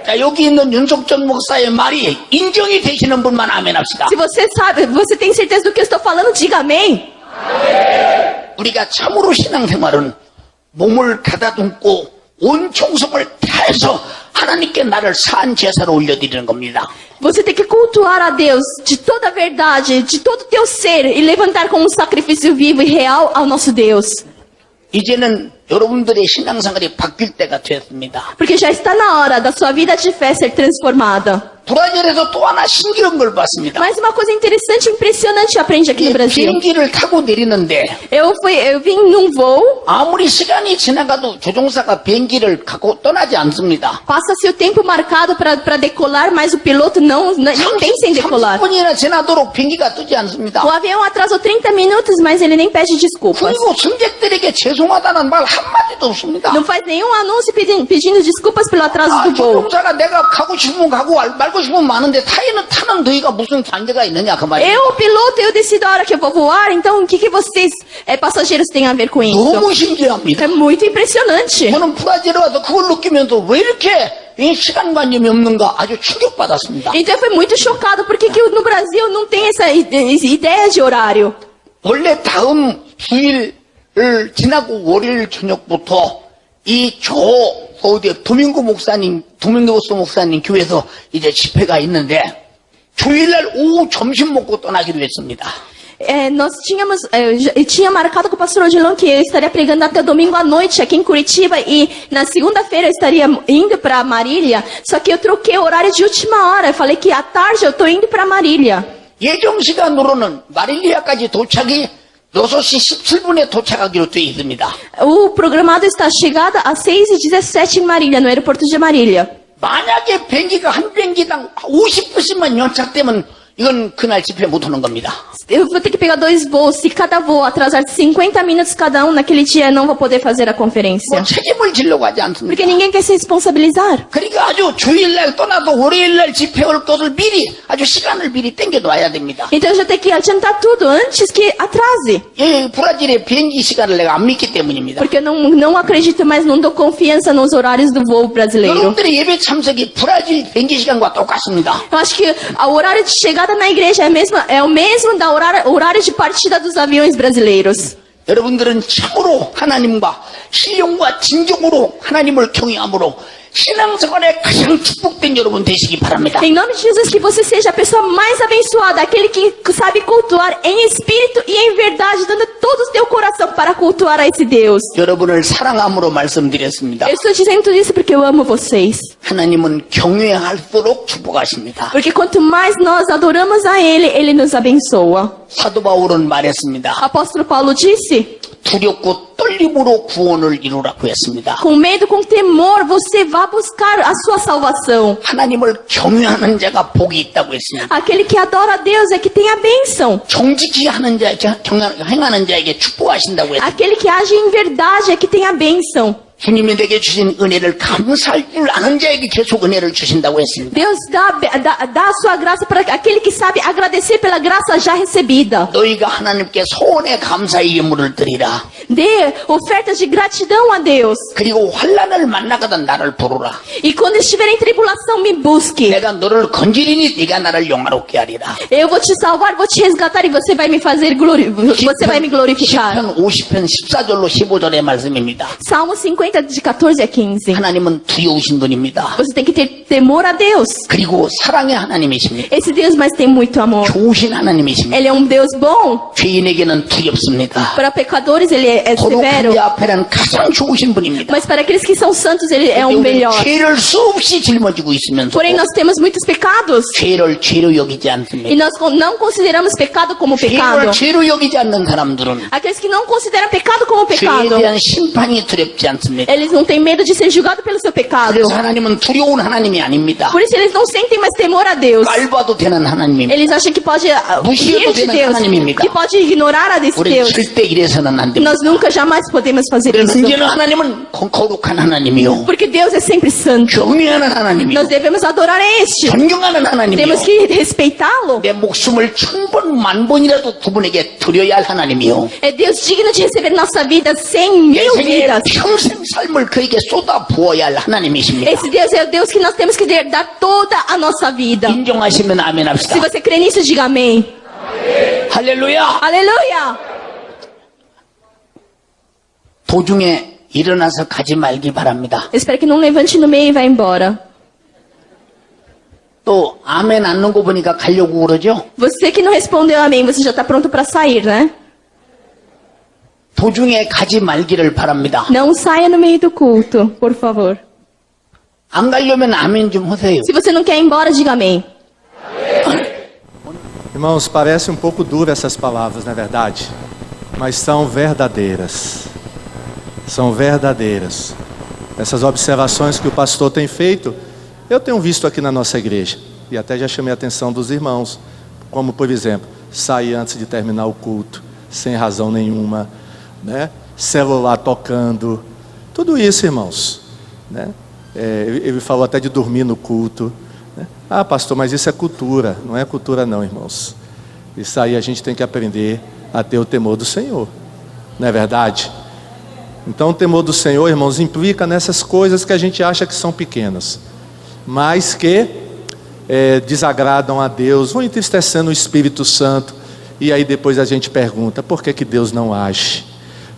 자, 여기 있는 윤석전 목사의 말이 인정이 되시는 분만 아멘 합시다. Se você sabe, você tem certeza do que eu estou falando, diga amém. 우리가 참으로 신앙생활은 몸을 가다듬고 온 정성을 다해서 하나님께 나를 산 제사로 올려드리는 겁니다. Você tem que cultuar a Deus de toda a verdade, de todo o teu ser e levantar como um sacrifício vivo e real ao nosso Deus. 이제는 여러분들의 신앙생활이 바뀔 때가 됐습니다. Porque já está na hora da sua vida de fé ser transformada. 브라질에서 또 하나 신기한 걸 봤습니다. Mas uma coisa interessante e impressionante eu aprendi aqui no 이 Brasil. 비행기를 타고 내리는데 Eu vim num voo, 아무리 시간이 지나가도 조종사가 비행기를 갖고 떠나지 않습니다. passa-se o tempo marcado para decolar, mas o piloto não pensa em decolar. 30분이나 지나도록 비행기가 뜨지 않습니다. O avião atrasou 30 minutos, mas ele nem pede desculpas. 그리고 승객들에게 죄송하다는 말 한마디도 없습니다. Não faz nenhum anúncio pedindo desculpas pelo atraso 아, do voo. 조종사가 내가 가고 싶으면 가고 말고 싶으면 마는데 타는 너희가 무슨 관계가 있느냐 그 말이에요. Eu, piloto, eu decido a hora que eu vou voar, então o que vocês, passageiros, têm a ver com isso? 너무 신기합니다. É muito impressionante. 저는 브라질에 와서 그걸 느끼면서 왜 이렇게 이 시간관념이 없는가 아주 충격받았습니다. Então eu fui muito chocado, porque que no Brasil não tem essa ideia de horário. 원래 다음 주일을 지나고 월요일 저녁부터 도민고 목사님 교회에서 이제 집회가 있는데 주일날 오후 점심 먹고 떠나기로 했습니다. Nós tinha marcado com o pastor Odilon que eu estaria pregando até domingo à noite aqui em Curitiba e na segunda-feira eu estaria indo para Marília, só que eu troquei o horário de última hora. Eu falei que à tarde eu tô indo para Marília. 예정 시간으로는 마릴리아까지 도착이 6시 17분에 도착하기로 되어 있습니다. O programado está chegada às 6h17 em Marília, no aeroporto de Marília. 만약에 비행기가 한 비행기당 50분씩만 연착되면 이건 그날 집회 못 오는 겁니다. Eu vou ter que pegar 2 voos. Se cada voo atrasar 50 minutos cada um, naquele dia eu não vou poder fazer a conferência. 뭐 책임을 지려고 하지 않습니다. Porque ninguém quer se responsabilizar. 그러니까 아주 주일날 떠나도 월요일날 집회 올 것을 미리 아주 시간을 미리 땡겨놔야 됩니다. Então eu já tenho que adiantar tudo antes que atrase. 예, 브라질의 비행기 시간을 내가 안 믿기 때문입니다. Porque eu não acredito mais, não dou confiança nos horários do voo brasileiro. 여러분들의 예배 참석이 브라질 비행기 시간과 똑같습니다. Eu acho que o horário de chegada na igreja é o mesmo da horário de partida dos aviões brasileiros. 여러분들은 참으로 하나님과 신령과 진정으로 하나님을 경외함으로 신앙생활에 가장 축복된 여러분 되시기 바랍니다. Em nome de Jesus, que você seja a pessoa mais abençoada, aquele que sabe cultuar em espírito e em verdade, dando todo o teu coração para cultuar a esse Deus. 여러분을 사랑함으로 말씀드렸습니다. Eu estou dizendo tudo isso porque eu amo vocês. 하나님은 경외할수록 축복하십니다. Porque quanto mais nós adoramos a Ele, Ele nos abençoa. 사도 바울은 말했습니다. O apóstolo Paulo disse: 두렵고 떨림으로 구원을 이루라고 했습니다. com medo, com temor, você vai buscar a sua salvação. 하나님을 경외하는 자가 복이 있다고 했습니다. Aquele que adora a Deus é que tem a bênção. 정직히 하는 자에게 행하는 자에게 축복하신다고 했습니다. Aquele que age em verdade é que tem a bênção. 주님이 내게 주신 은혜를 감사할 줄 아는 자에게 계속 은혜를 주신다고 했습니다. Deus dá a sua graça para aquele que sabe agradecer pela graça já recebida. 너희가 하나님께 소원의 감사의 예물을 드리라. Dê ofertas de gratidão a Deus. 그리고 환난을 만나거든 나를 부르라. E quando estiver em tribulação, me busque. 내가 너를 건지리니 네가 나를 영화롭게 하리라. Eu vou te salvar, vou te resgatar e você vai me fazer você vai me glorificar. 시편 50편 14절로 15절의 말씀입니다. Salmo 50 de 14 a 15. 하나님은 두려우신 분입니다. Você tem que ter temor a Deus. 그리고 사랑의 하나님이십니다. Esse Deus mas tem muito amor. 좋으신 하나님이십니다. Ele é um Deus bom. 죄인에게는 두렵습니다. Para pecadores ele é severo. 거룩한 자 앞에는 가장 좋으신 분입니다. Mas para aqueles que são santos, ele é o melhor. 죄를 수없이 짊어지고 있으면서 Porém, nós temos muitos pecados. 죄를 죄로 여기지 E 않습니다. nós não consideramos pecado como pecado. 죄를 죄로 여기지 않는 사람들은 Aqueles que não consideram pecado como 죄에 pecado, 대한 심판이 두렵지 않습니다. eles não têm medo de ser julgados pelo seu pecado. 그래서 하나님은 두려운 하나님이 아닙니다. Por isso eles não sentem mais temor a Deus. 깔봐도 되는 하나님입니다. Eles acham que pode rir de Deus, que pode ignorar a desse 우리 Deus. 절대 이래서는 안 됩니다. Nós nunca, jamais podemos fazer isso. 문제는 하나님은 거룩한 하나님이요, Porque Deus é sempre santo. 경외하는 하나님이요, Nós devemos adorar a este. 존경하는 하나님이요, Temos que respeitá-lo. 내 목숨을 1000번, 1000번이라도 그분에게 드려야 할 하나님이요, É Deus digno de receber nossa vida 100.000 내 생의 vidas. 평생 삶을 그에게 쏟아 부어야 할 하나님이십니다. Esse Deus é o Deus que nós temos que dar toda a nossa vida. 인정하시면 아멘 합시다. Se você crê nisso, diga amém. 할렐루야. Aleluia! 도중에 일어나서 가지 말기 바랍니다. Eu espero que não levante no meio e vá embora. 또 아멘 안 거 보니까 가려고 그러죠? Você que não respondeu amém, você já está pronto para sair, né? 도중에 가지 말기를 바랍니다. Não saia no meio do culto, por favor. 안 가려면 아멘 좀 하세요. Se você não quer ir embora, diga amém. Irmãos, parece um pouco duro essas palavras, não é verdade? Mas são verdadeiras. São verdadeiras. Essas observações que o pastor tem feito, eu tenho visto aqui na nossa igreja. E até já chamei a atenção dos irmãos. Como, por exemplo, sair antes de terminar o culto, sem razão nenhuma, né? Celular tocando. Tudo isso, irmãos, né? Ele falou até de dormir no culto, né? Ah, pastor, mas isso é cultura. Não é cultura não, irmãos. Isso aí a gente tem que aprender a ter o temor do Senhor. Não é verdade? Então o temor do Senhor, irmãos, implica nessas coisas que a gente acha que são pequenas, mas que desagradam a Deus, vão entristecendo o Espírito Santo. E aí depois a gente pergunta, por que Deus não age?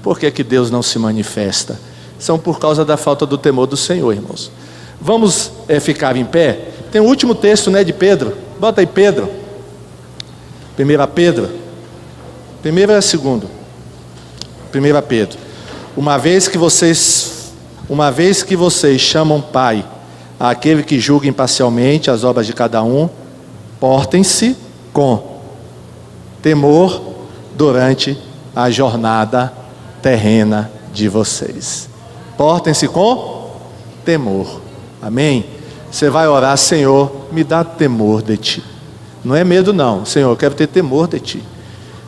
Por que Deus não se manifesta? São por causa da falta do temor do Senhor, irmãos. Vamos ficar em pé. Tem o último texto, né, de Pedro. Bota aí Pedro. 1 Pedro. Primeiro é segundo. 1 Pedro. Uma vez que vocês chamam Pai àquele que julga imparcialmente as obras de cada um, portem-se com temor durante a jornada terrena de vocês. Portem-se com temor. Amém? Você vai orar, Senhor, me dá temor de Ti. Não é medo não, Senhor, eu quero ter temor de Ti.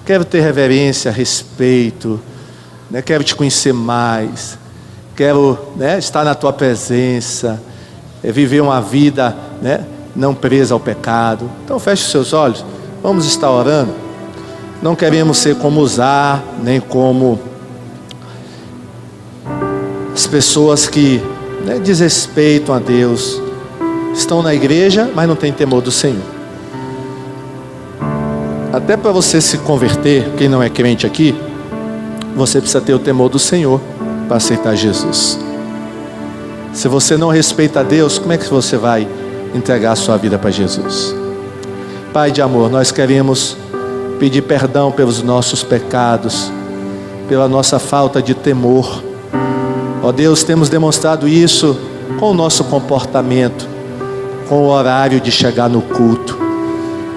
Quero ter reverência, respeito, né? Quero Te conhecer mais. Quero, né, estar na Tua presença, viver uma vida, né, não presa ao pecado. Então feche os seus olhos, vamos estar orando. Não queremos ser como Uzá, nem como as pessoas que, né, desrespeitam a Deus, estão na igreja, mas não têm temor do Senhor. Até para você se converter, quem não é crente aqui, você precisa ter o temor do Senhor para aceitar Jesus. Se você não respeita a Deus, como é que você vai entregar a sua vida para Jesus? Pai de amor, nós queremos pedir perdão pelos nossos pecados, pela nossa falta de temor. Ó Deus, temos demonstrado isso com o nosso comportamento, com o horário de chegar no culto.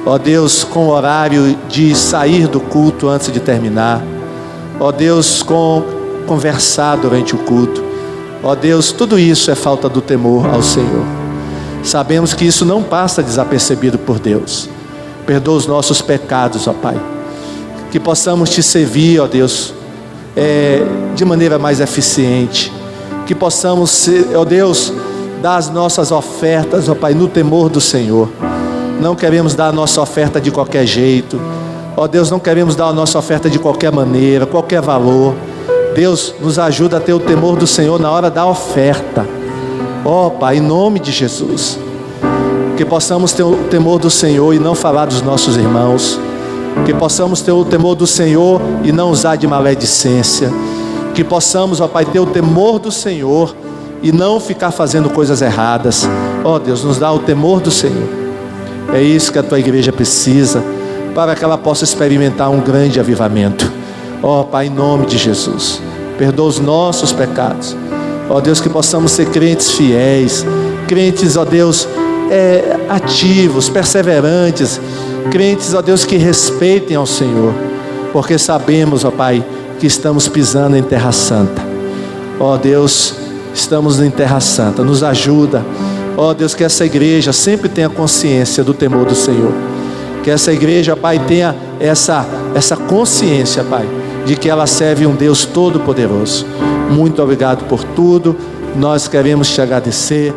Ó Deus, com o horário de sair do culto antes de terminar. Ó Deus, com conversar durante o culto. Ó Deus, tudo isso é falta do temor ao Senhor. Sabemos que isso não passa desapercebido por Deus. Perdoa os nossos pecados, ó Pai. Que possamos Te servir, ó Deus, de maneira mais eficiente. Que possamos, ó Deus, dar as nossas ofertas, ó Pai, no temor do Senhor. Não queremos dar a nossa oferta de qualquer jeito. Ó Deus, não queremos dar a nossa oferta de qualquer maneira, qualquer valor. Deus, nos ajuda a ter o temor do Senhor na hora da oferta. Ó Pai, em nome de Jesus. Que possamos ter o temor do Senhor e não falar dos nossos irmãos. Que possamos ter o temor do Senhor e não usar de maledicência. Que possamos, ó Pai, ter o temor do Senhor e não ficar fazendo coisas erradas. Ó Deus, nos dá o temor do Senhor. É isso que a Tua igreja precisa, para que ela possa experimentar um grande avivamento. Ó Pai, em nome de Jesus. perdoa os nossos pecados. Ó Deus, que possamos ser crentes fiéis, crentes, ó Deus, ativos, perseverantes, crentes, ó Deus, que respeitem ao Senhor, porque sabemos, ó Pai, que estamos pisando em terra santa. Ó Deus, estamos em terra santa, nos ajuda. Ó Deus, que essa igreja sempre tenha consciência do temor do Senhor, que essa igreja, Pai, tenha essa consciência, Pai, de que ela serve um Deus todo-poderoso. Muito obrigado por tudo, nós queremos te agradecer.